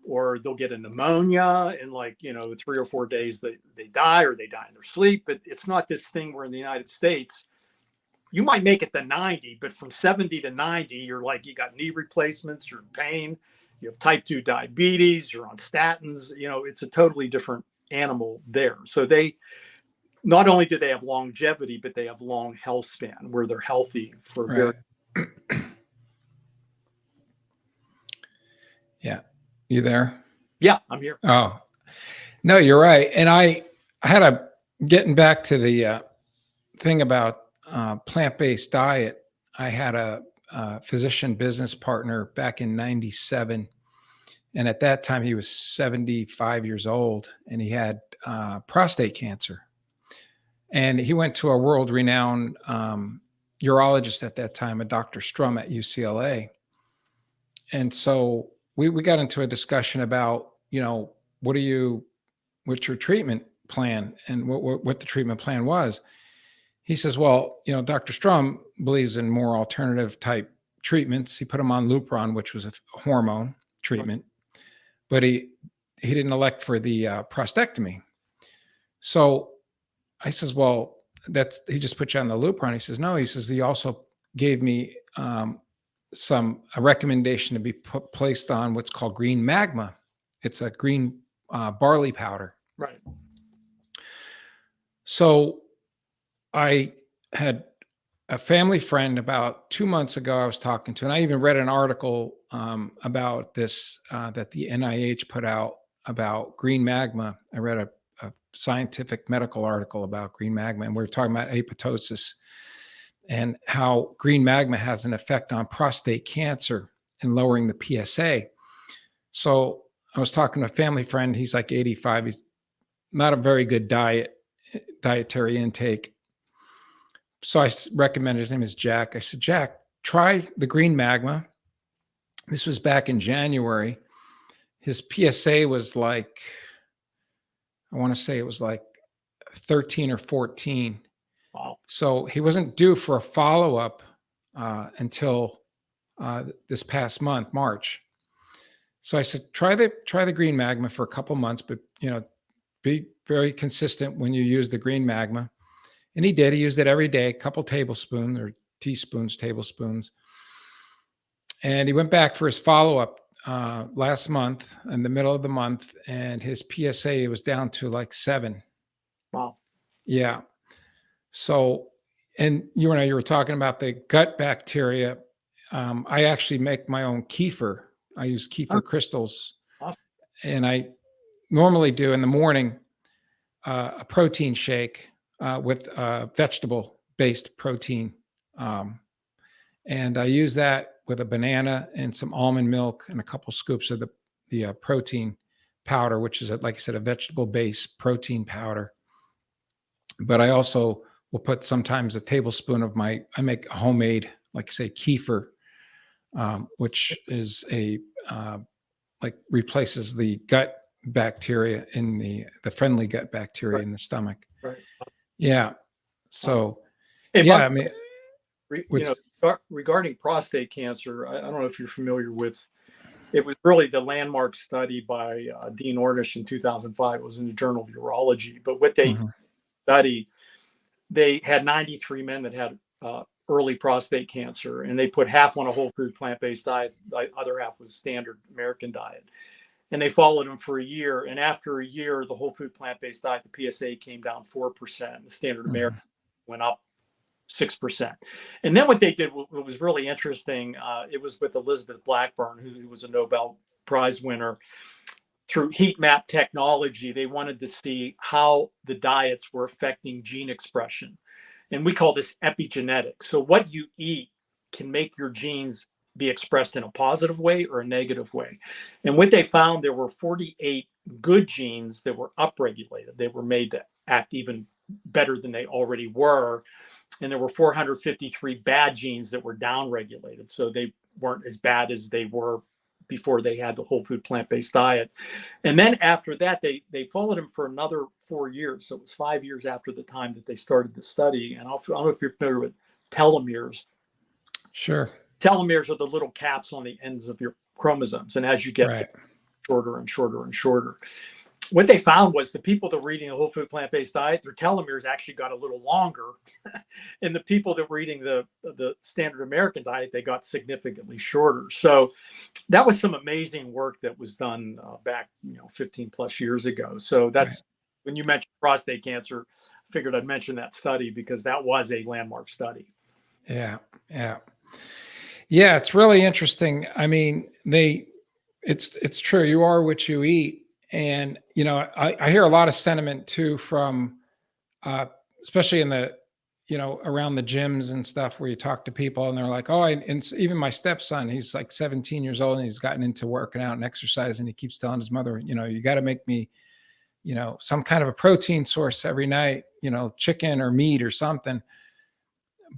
or they'll get a pneumonia in 3 or 4 days they die, or they die in their sleep. But it's not this thing where in the United States, you might make it to 90, but from 70 to 90, you got knee replacements, you're in pain, you have type 2 diabetes, you're on statins. It's a totally different animal there. So they not only do they have longevity, but they have long health span where they're healthy for very. Yeah. You there? Yeah, I'm here. Oh, no, you're right. And I had getting back to the thing about plant-based diet. I had a physician business partner back in 97. And at that time, he was 75 years old and he had prostate cancer. And he went to a world-renowned urologist at that time, a Dr. Strum at UCLA. And so we got into a discussion about, what's your treatment plan, and what the treatment plan was. He says, well, Dr. Strum believes in more alternative type treatments. He put him on Lupron, which was a hormone treatment, but he didn't elect for the prostatectomy. So I says, well, he just put you on the Lupron. He says, no. He says, he also gave me a recommendation to be placed on what's called green magma. It's a green barley powder. Right. So I had a family friend about 2 months ago I was talking to, and I even read an article about this that the NIH put out about green magma. I read a scientific medical article about green magma, and we were talking about apoptosis and how green magma has an effect on prostate cancer and lowering the PSA. So I was talking to a family friend. He's like 85. He's not a very good dietary intake. So I recommended, his name is Jack. I said, Jack, try the green magma. This was back in January. His PSA was like, I want to say it was like 13 or 14. Wow. So he wasn't due for a follow-up until this past month, March. So I said, try the green magma for a couple months, but be very consistent when you use the green magma. And he did. He used it every day, a couple tablespoons or tablespoons. And he went back for his follow-up last month, in the middle of the month, and his PSA was down to like 7. Wow. Yeah. So, and you were talking about the gut bacteria. I actually make my own kefir. I use kefir crystals, Awesome. and I normally do in the morning a protein shake with vegetable-based protein, and I use that with a banana and some almond milk and a couple scoops of the protein powder, which is, like I said, a vegetable-based protein powder. But I also will put sometimes a tablespoon of I make a homemade, like I say, kefir, which is like replaces the gut bacteria in the friendly gut bacteria Right. in the stomach. Right. Yeah. So, Hey, yeah, Buck, I mean, regarding prostate cancer, I don't know if you're familiar with. It was really the landmark study by Dean Ornish in 2005. It was in the Journal of Urology. But what they mhm, studied, they had 93 men that had early prostate cancer, and they put half on a whole food plant-based diet, the other half was standard American diet. And they followed them for a year. And after a year, the whole food plant-based diet, the PSA came down 4%. The standard American mhm, went up 6%. And then what they did, what was really interesting, it was with Elizabeth Blackburn, who was a Nobel Prize winner. Through heat map technology, they wanted to see how the diets were affecting gene expression. And we call this epigenetics. So what you eat can make your genes be expressed in a positive way or a negative way. And what they found, there were 48 good genes that were upregulated. They were made to act even better than they already were. And there were 453 bad genes that were downregulated. So they weren't as bad as they were before they had the whole food plant-based diet. And then after that, they followed him for another 4 years. So it was 5 years after the time that they started the study. And I don't know if you're familiar with telomeres. sure. Telomeres are the little caps on the ends of your chromosomes. And as you get Right. shorter and shorter and shorter, what they found was the people that were eating a whole food plant-based diet, their telomeres actually got a little longer. And the people that were eating the standard American diet, they got significantly shorter. So that was some amazing work that was done back, 15 plus years ago. So that's Right. when you mentioned prostate cancer, I figured I'd mention that study because that was a landmark study. Yeah. Yeah. Yeah. It's really interesting. I mean, it's true. You are what you eat. And, I hear a lot of sentiment too from, especially in around the gyms and stuff where you talk to people and they're like, oh, even my stepson, he's like 17 years old and he's gotten into working out and exercise. And he keeps telling his mother, you got to make me, some kind of a protein source every night, chicken or meat or something.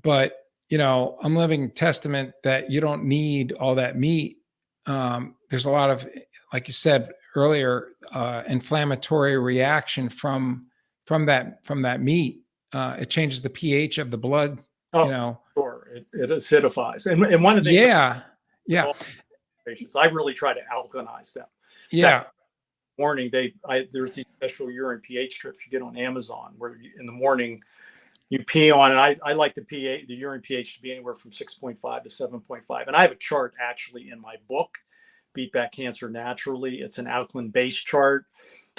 But, I'm living testament that you don't need all that meat. There's a lot of, like you said earlier, inflammatory reaction from that meat. It changes the pH of the blood. Oh, sure. It acidifies. And one of the things Yeah, with yeah, all patients, I really try to alkalinize them. In yeah, fact, morning, there's these special urine pH strips you get on Amazon where in the morning you pee on it. I like the urine pH to be anywhere from 6.5 to 7.5. And I have a chart actually in my book, Beat Back Cancer Naturally. It's an alkaline base chart,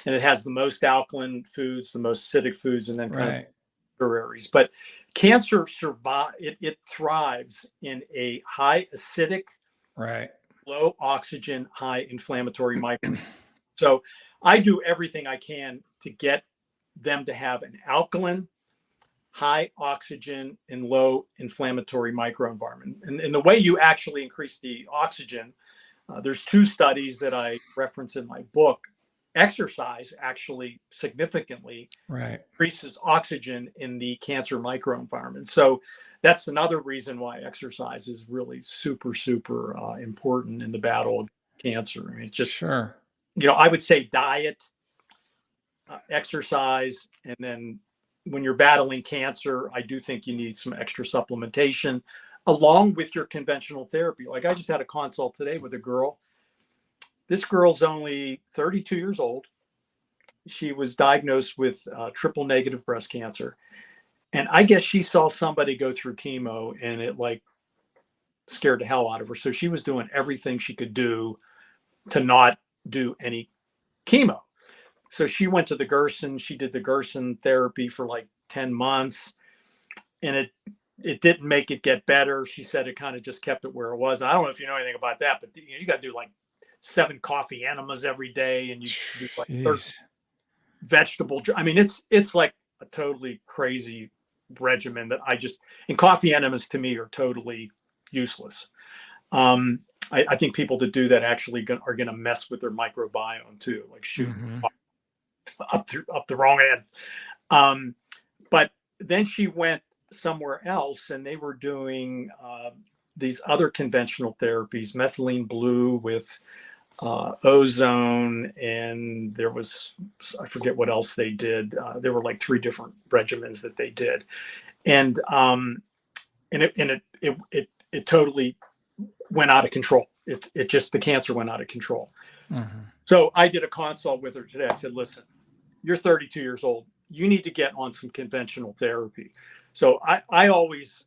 and it has the most alkaline foods, the most acidic foods, and then kind of right, temporaries. But cancer it thrives in a high acidic, right, low oxygen, high inflammatory microenvironment. So I do everything I can to get them to have an alkaline, high oxygen, and low inflammatory microenvironment. And the way you actually increase the oxygen, there's two studies that I reference in my book. Exercise actually significantly right. increases oxygen in the cancer microenvironment. So that's another reason why exercise is really super, super important in the battle of cancer. I mean, it's just, Sure. I would say diet, exercise, and then when you're battling cancer, I do think you need some extra supplementation along with your conventional therapy. Like I just had a consult today with a girl. This girl's only 32 years old. She was diagnosed with triple negative breast cancer. And I guess she saw somebody go through chemo and it like scared the hell out of her. So she was doing everything she could do to not do any chemo. So she went to the Gerson. She did the Gerson therapy for like 10 months. And it didn't make it get better. She said it kind of just kept it where it was. I don't know if you know anything about that, but you got to do like 7 coffee enemas every day, and you do like 30 Jeez. vegetable. I mean, it's like a totally crazy regimen that and coffee enemas to me are totally useless. I think people that do that actually are going to mess with their microbiome too, like shoot up the wrong end. But then she went somewhere else, and they were doing these other conventional therapies, methylene blue with ozone, and there was, I forget what else they did. There were like 3 different regimens that they did, and it totally went out of control. It just, the cancer went out of control. So I did a consult with her today. I said, listen, you're 32 years old. You need to get on some conventional therapy. So I always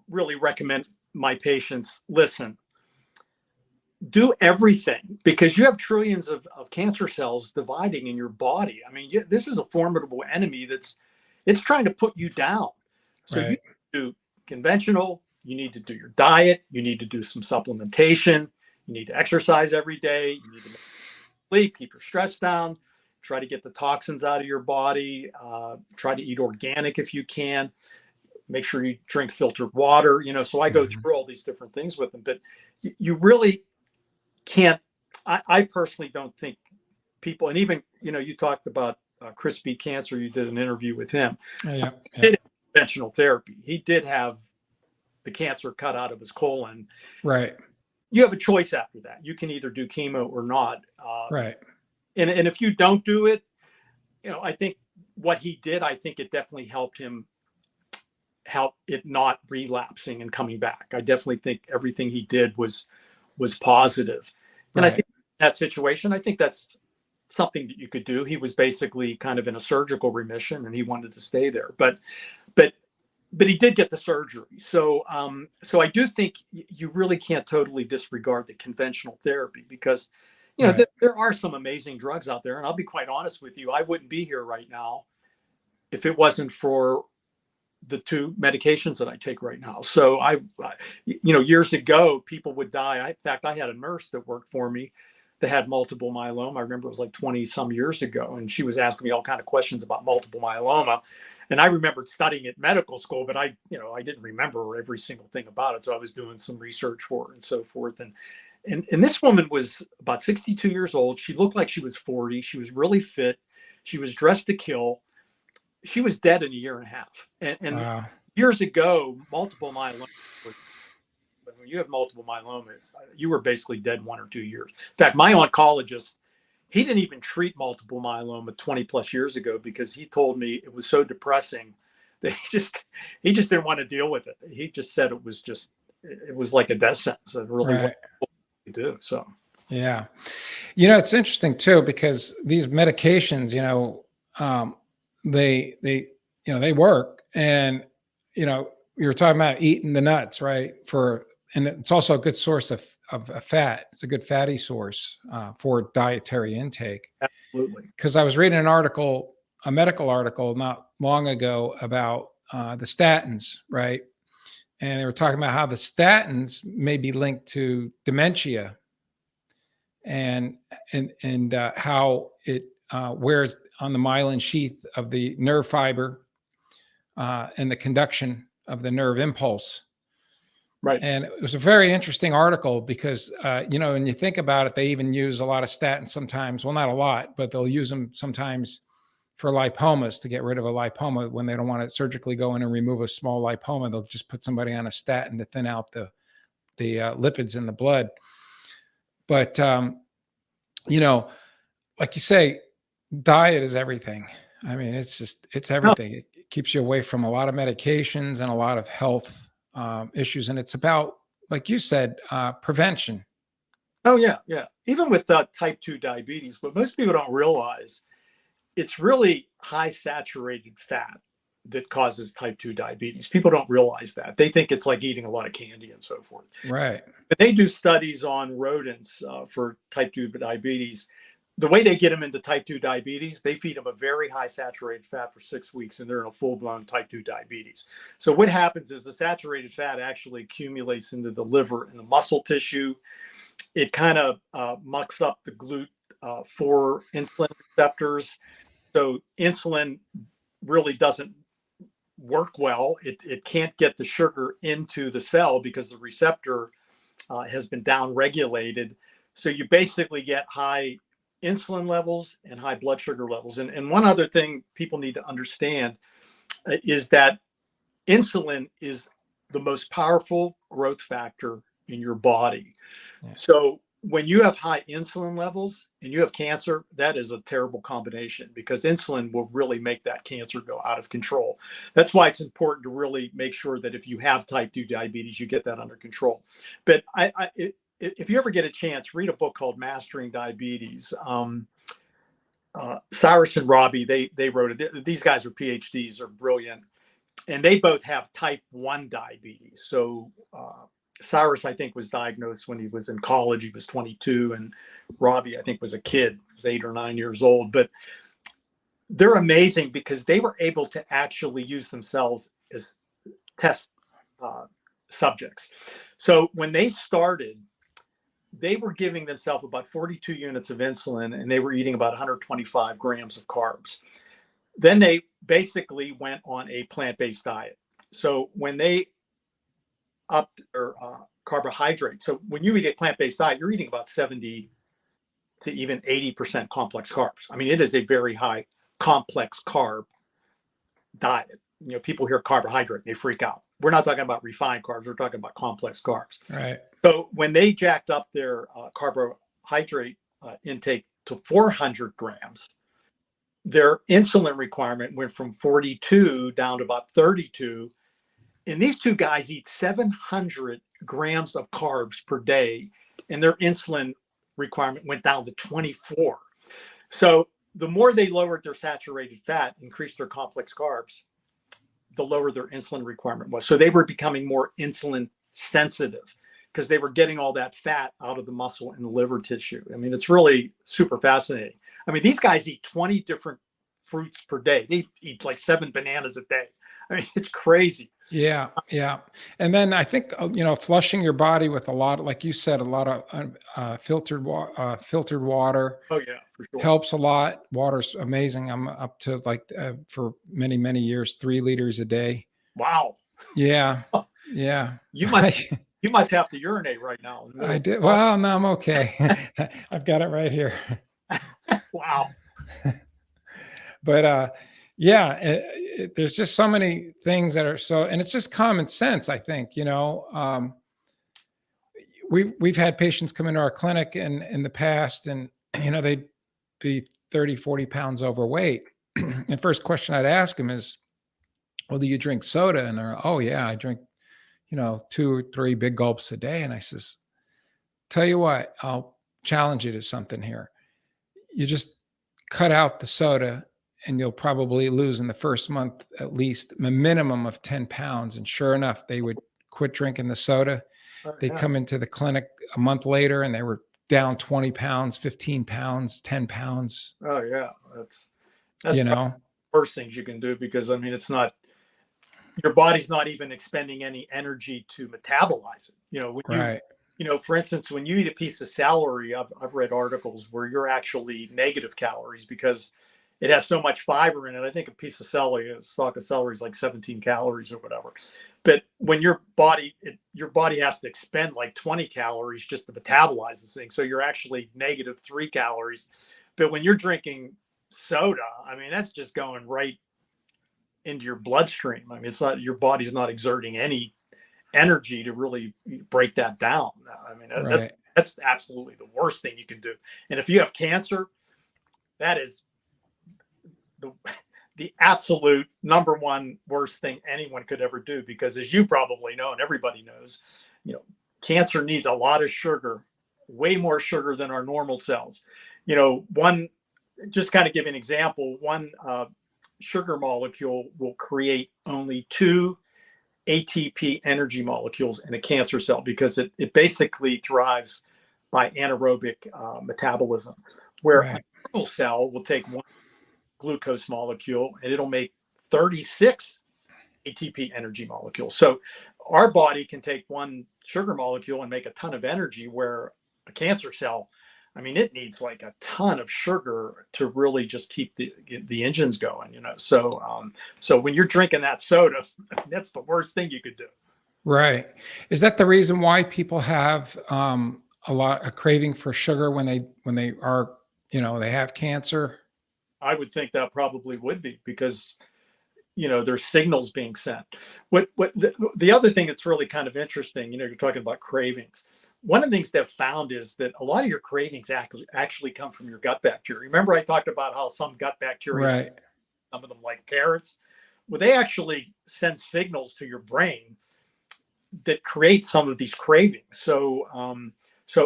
really recommend my patients, listen, do everything, because you have trillions of cancer cells dividing in your body. I mean, this is a formidable enemy it's trying to put you down. So you do conventional, you need to do your diet, you need to do some supplementation, you need to exercise every day, you need to sleep, keep your stress down, try to get the toxins out of your body, try to eat organic if you can, make sure you drink filtered water, so I go through all these different things with them, but you really can't, I personally don't think people, and even, you talked about Chris Beat Cancer, you did an interview with him. Yeah. Did conventional therapy. He did have the cancer cut out of his colon. Right. You have a choice after that. You can either do chemo or not. Right. And if you don't do it, I think what he did, I think it definitely help it not relapsing and coming back. I definitely think everything he did was positive. And I think that situation, I think that's something that you could do. He was basically kind of in a surgical remission, and he wanted to stay there, but he did get the surgery. So I do think you really can't totally disregard the conventional therapy, because there are some amazing drugs out there. And I'll be quite honest with you, I wouldn't be here right now if it wasn't for the 2 medications that I take right now. So years ago, people would die. In fact, I had a nurse that worked for me that had multiple myeloma. I remember it was like 20 some years ago. And she was asking me all kinds of questions about multiple myeloma. And I remembered studying at medical school, but I didn't remember every single thing about it. So I was doing some research for her and so forth. And this woman was about 62 years old. She looked like she was 40. She was really fit. She was dressed to kill. She was dead in a year and a half. And Wow. Years ago, multiple myeloma, when you have multiple myeloma, you were basically dead 1 or 2 years. In fact, my oncologist, he didn't even treat multiple myeloma 20 plus years ago, because he told me it was so depressing that he just didn't want to deal with it. He just said it was like a death sentence. It really what to do. So yeah, it's interesting too, because these medications, they work, and you were talking about eating the nuts, right? And it's also a good source of fat. It's a good fatty source for dietary intake. Absolutely. Because I was reading a medical article not long ago about the statins, right? And they were talking about how the statins may be linked to dementia, and how it wears on the myelin sheath of the nerve fiber and the conduction of the nerve impulse. Right. And it was a very interesting article, because, when you think about it, they even use a lot of statins sometimes. Well, not a lot, but they'll use them sometimes for lipomas, to get rid of a lipoma. When they don't want to surgically go in and remove a small lipoma, they'll just put somebody on a statin to thin out the lipids in the blood. But, like you say, diet is everything. I mean, it's everything. It keeps you away from a lot of medications and a lot of health issues. And it's about, like you said, prevention. Oh, yeah. Yeah. Even with type 2 diabetes, what most people don't realize, it's really high saturated fat that causes type 2 diabetes. People don't realize that. They think it's like eating a lot of candy and so forth. Right. But they do studies on rodents for type 2 diabetes. the way they get them into type 2 diabetes, they feed them a very high saturated fat for 6 weeks, and they're in a full-blown type 2 diabetes. So what happens is the saturated fat actually accumulates into the liver and the muscle tissue. It kind of mucks up the GLUT4 insulin receptors. So insulin really doesn't work well. It can't get the sugar into the cell because the receptor has been down-regulated. So you basically get high insulin levels and high blood sugar levels. And one other thing people need to understand is that insulin is the most powerful growth factor in your body. Yeah. So when you have high insulin levels and you have cancer, that is a terrible combination, because insulin will really make that cancer go out of control. That's why it's important to really make sure that if you have type 2 diabetes, you get that under control. But if you ever get a chance, read a book called Mastering Diabetes. Cyrus and Robbie, they wrote it. These guys are PhDs, are brilliant. And they both have type 1 diabetes. So Cyrus, I think, was diagnosed when he was in college. He was 22. And Robbie, I think, was a kid. He was 8 or 9 years old. But they're amazing because they were able to actually use themselves as test subjects. So when they started, they were giving themselves about 42 units of insulin, and they were eating about 125 grams of carbs. Then they basically went on a plant-based diet. So when they upped their carbohydrate, so when you eat a plant-based diet, you're eating about 70 to even 80% complex carbs. I mean, it is a very high complex carb diet. You know, people hear carbohydrate, they freak out. We're not talking about refined carbs. We're talking about complex carbs. Right. So when they jacked up their carbohydrate intake to 400 grams, their insulin requirement went from 42 down to about 32. And these two guys eat 700 grams of carbs per day, and their insulin requirement went down to 24. So the more they lowered their saturated fat, increased their complex carbs, the lower their insulin requirement was. So they were becoming more insulin sensitive because they were getting all that fat out of the muscle and the liver tissue. I mean, it's really super fascinating. I mean, these guys eat 20 different fruits per day. They eat like 7 bananas a day. I mean, it's crazy. Yeah. Yeah. And then I think, flushing your body with a lot, like you said, a lot of filtered water. Oh yeah, for sure. Helps a lot. Water's amazing. I'm up to for many, many years, 3 liters a day. Wow. Yeah. Yeah. You must have to urinate right now. I did. Well, no, I'm okay. I've got it right here. Wow. But yeah, there's just so many things that are and it's just common sense, I think. We've had patients come into our clinic in the past, and they'd be 30, 40 pounds overweight. And first question I'd ask them is, well, do you drink soda? And they're, oh yeah, I drink 2 or 3 big gulps a day. And I says, tell you what, I'll challenge you to something here. You just cut out the soda, and you'll probably lose in the first month at least a minimum of 10 pounds. And sure enough, they would quit drinking the soda. They'd come into the clinic a month later, and they were down 20 pounds, 15 pounds, 10 pounds. Oh yeah. That's the worst things you can do, because I mean, it's not, your body's not even expending any energy to metabolize it. Right. For instance, when you eat a piece of celery, I've read articles where you're actually negative calories because it has so much fiber in it. I think a piece of celery, a stalk of celery, is like 17 calories or whatever. But when your body has to expend like 20 calories just to metabolize this thing. So you're actually negative 3 calories. But when you're drinking soda, I mean, that's just going right into your bloodstream. I mean, it's not, your body's not exerting any energy to really break that down. I mean, right. That's absolutely the worst thing you can do. And if you have cancer, that is the absolute number one worst thing anyone could ever do, because as you probably know, and everybody knows, cancer needs a lot of sugar, way more sugar than our normal cells. Just kind of give an example, one sugar molecule will create only 2 ATP energy molecules in a cancer cell, because it basically thrives by anaerobic metabolism, where right. normal cell will take one glucose molecule and it'll make 36 ATP energy molecules. So our body can take one sugar molecule and make a ton of energy, where a cancer cell, I mean, it needs like a ton of sugar to really just keep the engines going, So when you're drinking that soda, that's the worst thing you could do. Right. Is that the reason why people have a craving for sugar when they are, they have cancer? I would think that probably would be because there's signals being sent. What the other thing that's really kind of interesting, you're talking about cravings. One of the things they've found is that a lot of your cravings actually come from your gut bacteria. Remember, I talked about how some gut bacteria, Right. some of them like carrots, well, they actually send signals to your brain that create some of these cravings. So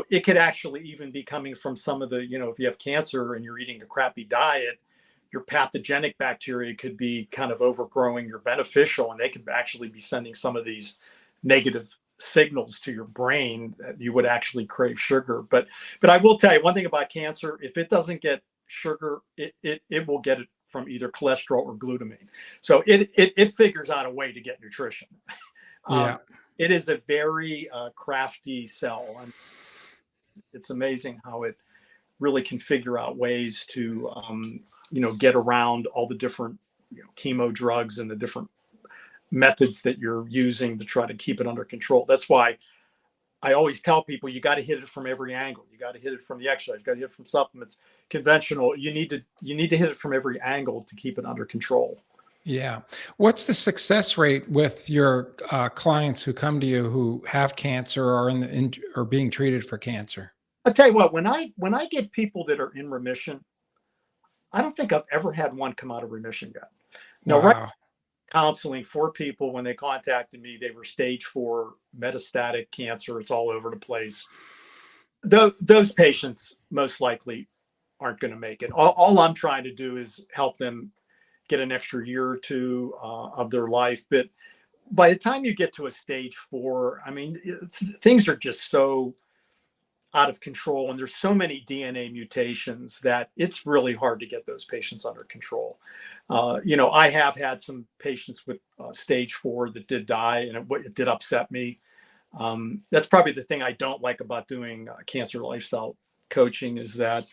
it could actually even be coming from some of the, if you have cancer and you're eating a crappy diet, your pathogenic bacteria could be kind of overgrowing your beneficial, and they could actually be sending some of these negative signals to your brain that you would actually crave sugar. But I will tell you one thing about cancer: if it doesn't get sugar, it will get it from either cholesterol or glutamine. So it figures out a way to get nutrition. Yeah. It is a very crafty cell. And it's amazing how it really can figure out ways to, get around all the different chemo drugs and the different methods that you're using to try to keep it under control. That's why I always tell people you got to hit it from every angle. You got to hit it from the exercise. You got to hit it from supplements, conventional. You need to hit it from every angle to keep it under control. Yeah. What's the success rate with your clients who come to you who have cancer or or being treated for cancer? I'll tell you what, when I get people that are in remission, I don't think I've ever had one come out of remission yet. No, Wow. right. Counseling for people, when they contacted me, they were stage 4 metastatic cancer. It's all over the place. Those patients most likely aren't going to make it. All I'm trying to do is help them get an extra year or two of their life. But by the time you get to a stage 4, I mean, things are just so out of control, and there's so many DNA mutations that it's really hard to get those patients under control. I have had some patients with stage 4 that did die, and it did upset me. That's probably the thing I don't like about doing cancer lifestyle coaching, is that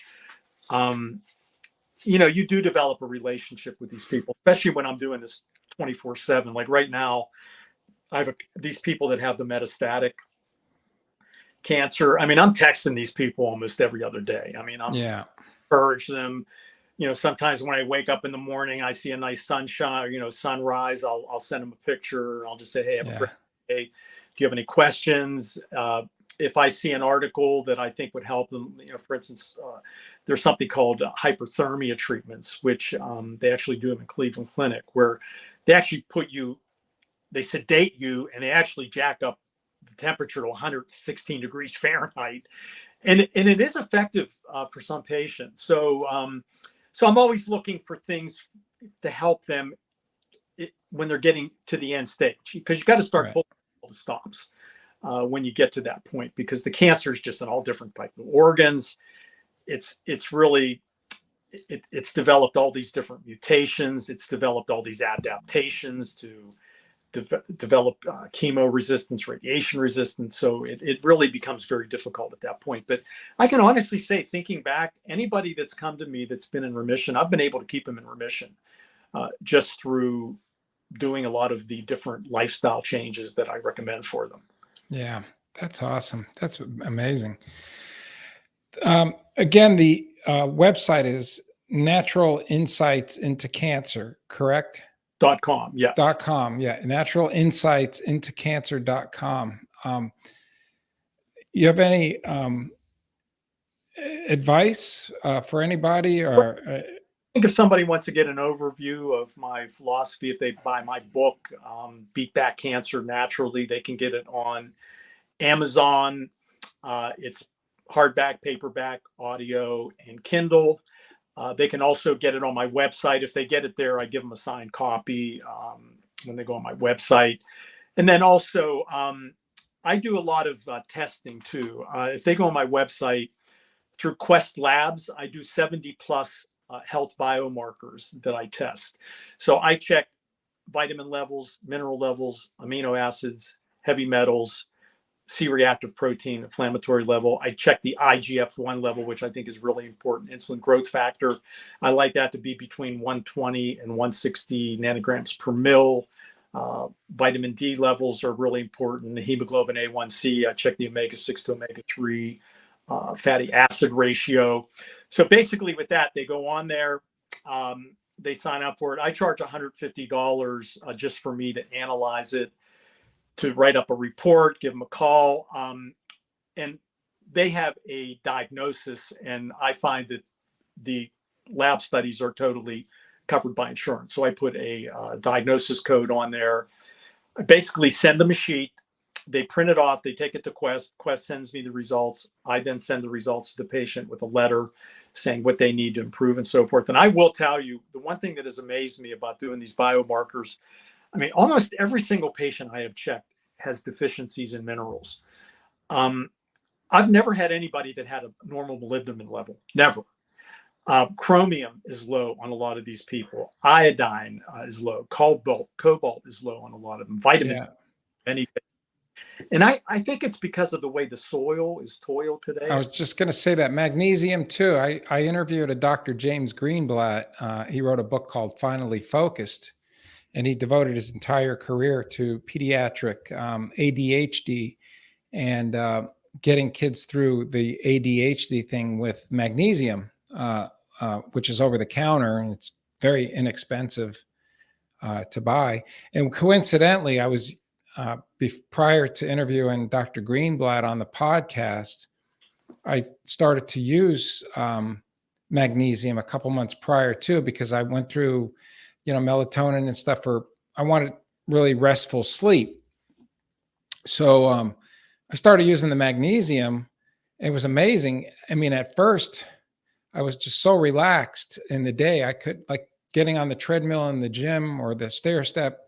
you do develop a relationship with these people, especially when I'm doing this 24/7. Like right now, I have these people that have the metastatic cancer. I mean, I'm texting these people almost every other day. I mean, I'm encourage them. Sometimes when I wake up in the morning, I see a nice sunshine, sunrise. I'll send them a picture. I'll just say, "Hey, have a great day. Do you have any questions?" If I see an article that I think would help them, for instance, there's something called hyperthermia treatments, which they actually do them in Cleveland Clinic, where they actually they sedate you, and they actually jack up the temperature to 116 degrees Fahrenheit. And it is effective for some patients. So I'm always looking for things to help them when they're getting to the end stage, because you got to start pulling all the stops when you get to that point, because the cancer is just in all different types of organs. It's really, it's developed all these different mutations. It's developed all these adaptations to develop chemo resistance, radiation resistance. So it really becomes very difficult at that point. But I can honestly say, thinking back, anybody that's come to me that's been in remission, I've been able to keep them in remission just through doing a lot of the different lifestyle changes that I recommend for them. Yeah, that's awesome. That's amazing. Again, the website is Natural Insights into Cancer, correct? .com, yes. .com, yeah. Natural Insights into Cancer.com. You have any advice for anybody? Or I think if somebody wants to get an overview of my philosophy, if they buy my book, Beat Back Cancer Naturally, they can get it on Amazon. It's hardback, paperback, audio, and Kindle. They can also get it on my website. If they get it there, I give them a signed copy when they go on my website. And then also, I do a lot of testing too. If they go on my website, through Quest Labs, I do 70 plus health biomarkers that I test. So I check vitamin levels, mineral levels, amino acids, heavy metals, C-reactive protein, inflammatory level. I check the IGF-1 level, which I think is really important. Insulin growth factor. I like that to be between 120 and 160 nanograms per mil. Vitamin D levels are really important. The hemoglobin A1C, I check the omega-6 to omega-3 fatty acid ratio. So basically with that, they go on there, they sign up for it. I charge $150 just for me to analyze it, to write up a report, give them a call. And they have a diagnosis, and I find that the lab studies are totally covered by insurance. So I put a diagnosis code on there. I basically send them a sheet. They print it off. They take it to Quest. Quest sends me the results. I then send the results to the patient with a letter saying what they need to improve and so forth. And I will tell you, the one thing that has amazed me about doing these biomarkers, I mean, almost every single patient I have checked has deficiencies in minerals. I've never had anybody that had a normal molybdenum level. Never. Chromium is low on a lot of these people. Iodine is low. Cobalt is low on a lot of them. Vitamin, anything. And I think it's because of the way the soil is toiled today. I was just going to say that magnesium too. I interviewed a Dr. James Greenblatt. He wrote a book called Finally Focused, and he devoted his entire career to pediatric ADHD and getting kids through the ADHD thing with magnesium, which is over the counter, and it's very inexpensive to buy. And coincidentally, I was prior to interviewing Dr. Greenblatt on the podcast, I started to use magnesium a couple months prior too, because I went through, melatonin and stuff I wanted really restful sleep. So I started using the magnesium. It was amazing. I mean, at first I was just so relaxed in the day. I could, like, getting on the treadmill in the gym or the stair step,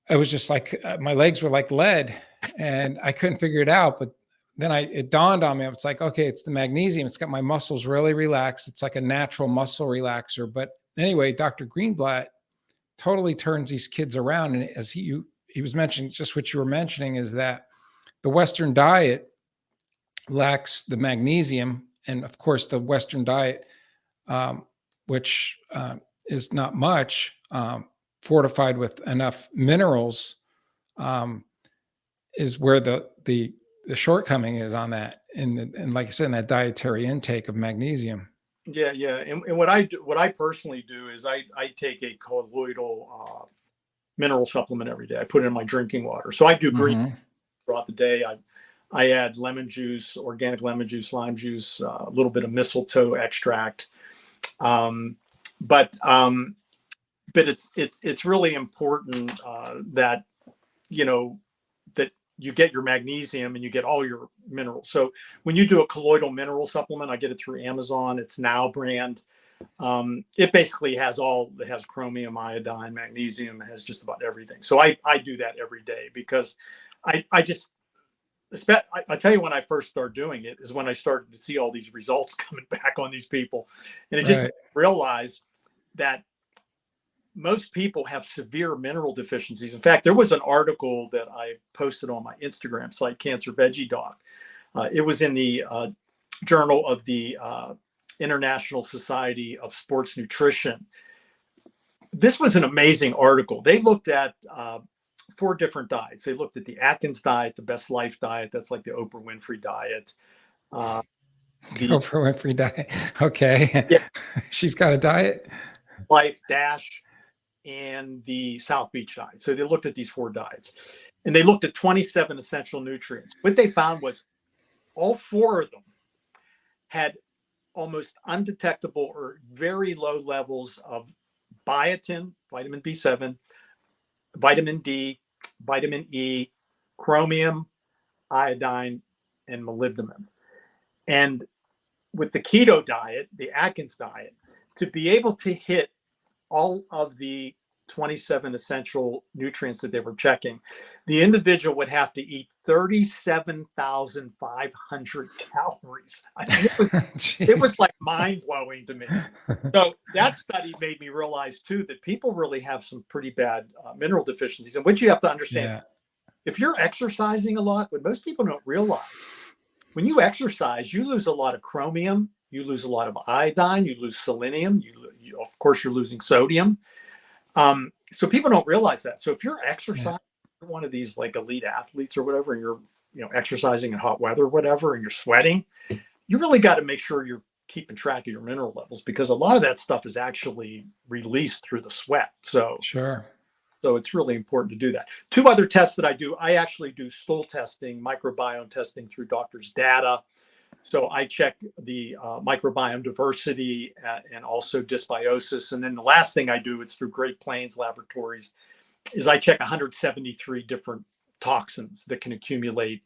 it was just like my legs were like lead and I couldn't figure it out. But then it dawned on me. It's like, okay, it's the magnesium. It's got my muscles really relaxed. It's like a natural muscle relaxer. But anyway, Dr. Greenblatt totally turns these kids around. And as he was mentioning, just what you were mentioning, is that the Western diet lacks the magnesium. And of course, the Western diet, which is not much, fortified with enough minerals, is where the shortcoming is on that. And like I said, in that dietary intake of magnesium. Yeah. And what I personally do is I take a colloidal mineral supplement every day. I put it in my drinking water. So I do green throughout the day. I add lemon juice, organic lemon juice, lime juice, a little bit of mistletoe extract. But it's really important that that you get your magnesium and you get all your minerals. So when you do a colloidal mineral supplement, I get it through Amazon. It's Now brand. It basically has chromium, iodine, magnesium. It has just about everything. So I do that every day because I tell you, when I first started doing it is when I started to see all these results coming back on these people, and it just realized that most people have severe mineral deficiencies. In fact, there was an article that I posted on my Instagram site, Cancer Veggie Doc. It was in the Journal of the International Society of Sports Nutrition. This was an amazing article. They looked at 4 different diets. They looked at the Atkins diet, the Best Life diet. That's like the Oprah Winfrey diet. The Oprah Winfrey diet. Okay. Yeah. She's got a diet. Life Dash and the South Beach diet. So they looked at these 4 diets and they looked at 27 essential nutrients. What they found was all 4 of them had almost undetectable or very low levels of biotin, vitamin B7, vitamin D, vitamin E, chromium, iodine, and molybdenum. And with the keto diet, the Atkins diet, to be able to hit all of the 27 essential nutrients that they were checking, the individual would have to eat 37,500 calories. I mean, it was like mind blowing to me. So that study made me realize too that people really have some pretty bad mineral deficiencies. And what you have to understand, if you're exercising a lot, what most people don't realize, when you exercise, you lose a lot of chromium, you lose a lot of iodine, you lose selenium, of course, you're losing sodium. So people don't realize that. So if you're exercising, you're one of these like elite athletes or whatever, and you're exercising in hot weather or whatever, and you're sweating, you really got to make sure you're keeping track of your mineral levels, because a lot of that stuff is actually released through the sweat. So so it's really important to do that. 2 other tests that I do, I actually do stool testing, microbiome testing through doctor's data. So I check the microbiome diversity and also dysbiosis. And then the last thing I do, it's through Great Plains Laboratories, is I check 173 different toxins that can accumulate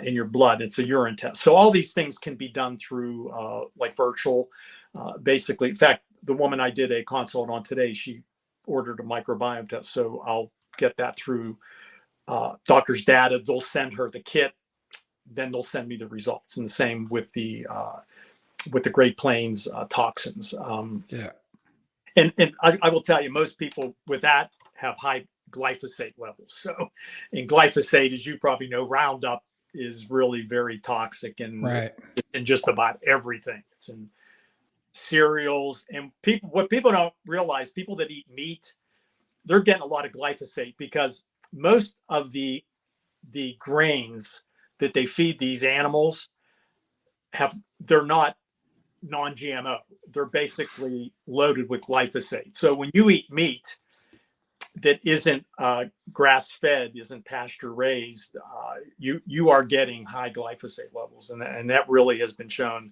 in your blood. It's a urine test. So all these things can be done through like virtual, basically. In fact, the woman I did a consult on today, she ordered a microbiome test. So I'll get that through doctor's data. They'll send her the kit. Then they'll send me the results. And the same with the Great Plains toxins. And I will tell you, most people with that have high glyphosate levels. So, and glyphosate, as you probably know, Roundup is really very toxic and in just about everything. It's in cereals, and what people don't realize, people that eat meat, they're getting a lot of glyphosate because most of the grains that they feed these animals they're not non-GMO. They're basically loaded with glyphosate. So when you eat meat that isn't grass-fed, isn't pasture-raised, you are getting high glyphosate levels, and that really has been shown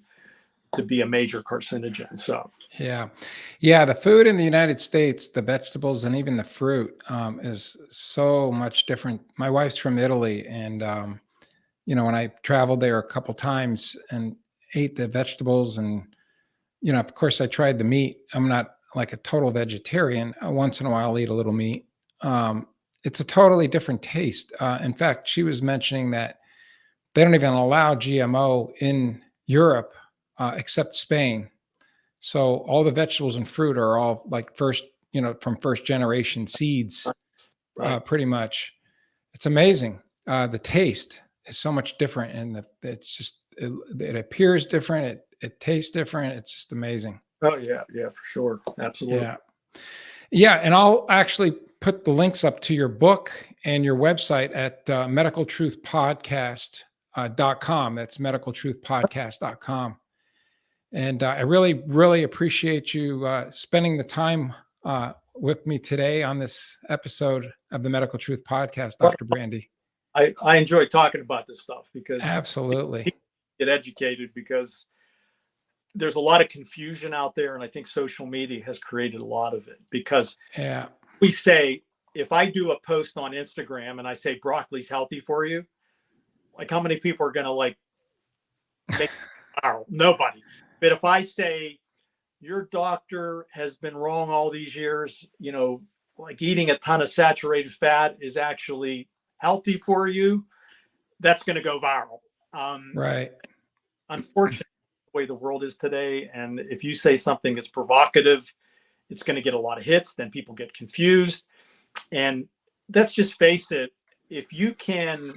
to be a major carcinogen. So the food in the United States, the vegetables and even the fruit, is so much different. My wife's from Italy, and when I traveled there a couple times and ate the vegetables, and of course I tried the meat. I'm not like a total vegetarian. Once in a while I'll eat a little meat. It's a totally different taste. In fact, she was mentioning that they don't even allow GMO in Europe except Spain. So all the vegetables and fruit are all like from first generation seeds, pretty much. It's amazing. The taste is so much different, and it's just it appears different. It tastes different. It's just amazing. Oh yeah, for sure, absolutely. Yeah, and I'll actually put the links up to your book and your website at medicaltruthpodcast.com. That's medicaltruthpodcast.com. And I really, really appreciate you spending the time with me today on this episode of the Medical Truth Podcast, Dr. Brandy. I enjoy talking about this stuff because absolutely people get educated, because there's a lot of confusion out there, and I think social media has created a lot of it. Because we say, if I do a post on Instagram and I say broccoli's healthy for you, like how many people are going to like make it viral? Nobody. But if I say your doctor has been wrong all these years, like eating a ton of saturated fat is actually healthy for you, that's going to go viral. Unfortunately, the way the world is today, and if you say something that's provocative, it's going to get a lot of hits. Then people get confused, and let's just face it, if you can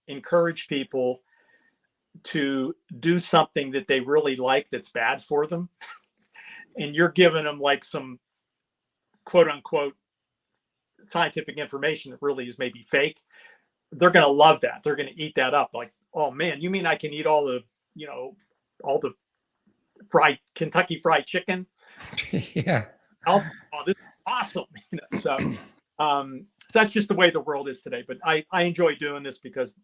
encourage people to do something that they really like that's bad for them, and you're giving them like some quote unquote scientific information that really is maybe fake, they're going to love that. They're going to eat that up. Like, oh man, you mean I can eat all the fried Kentucky Fried Chicken? Oh, this is awesome. So that's just the way the world is today. But I enjoy doing this because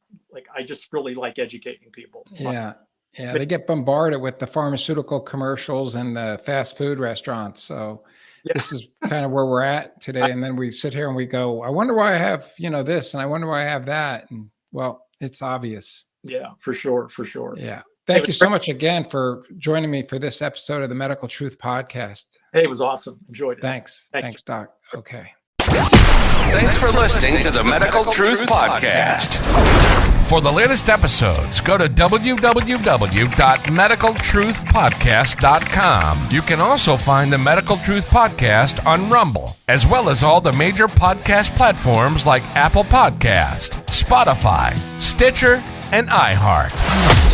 I just really like educating people. They get bombarded with the pharmaceutical commercials and the fast food restaurants. So this is kind of where we're at today. And then we sit here and we go, I wonder why I have, this, and I wonder why I have that. And well, it's obvious. Yeah, for sure. Yeah. Thank you so much again for joining me for this episode of the Medical Truth Podcast. Hey, it was awesome. Enjoyed it. Thanks. Thanks, Doc. Okay. Thanks for listening to the Medical Truth Podcast. For the latest episodes, go to www.medicaltruthpodcast.com. You can also find the Medical Truth Podcast on Rumble, as well as all the major podcast platforms like Apple Podcast, Spotify, Stitcher, and iHeart.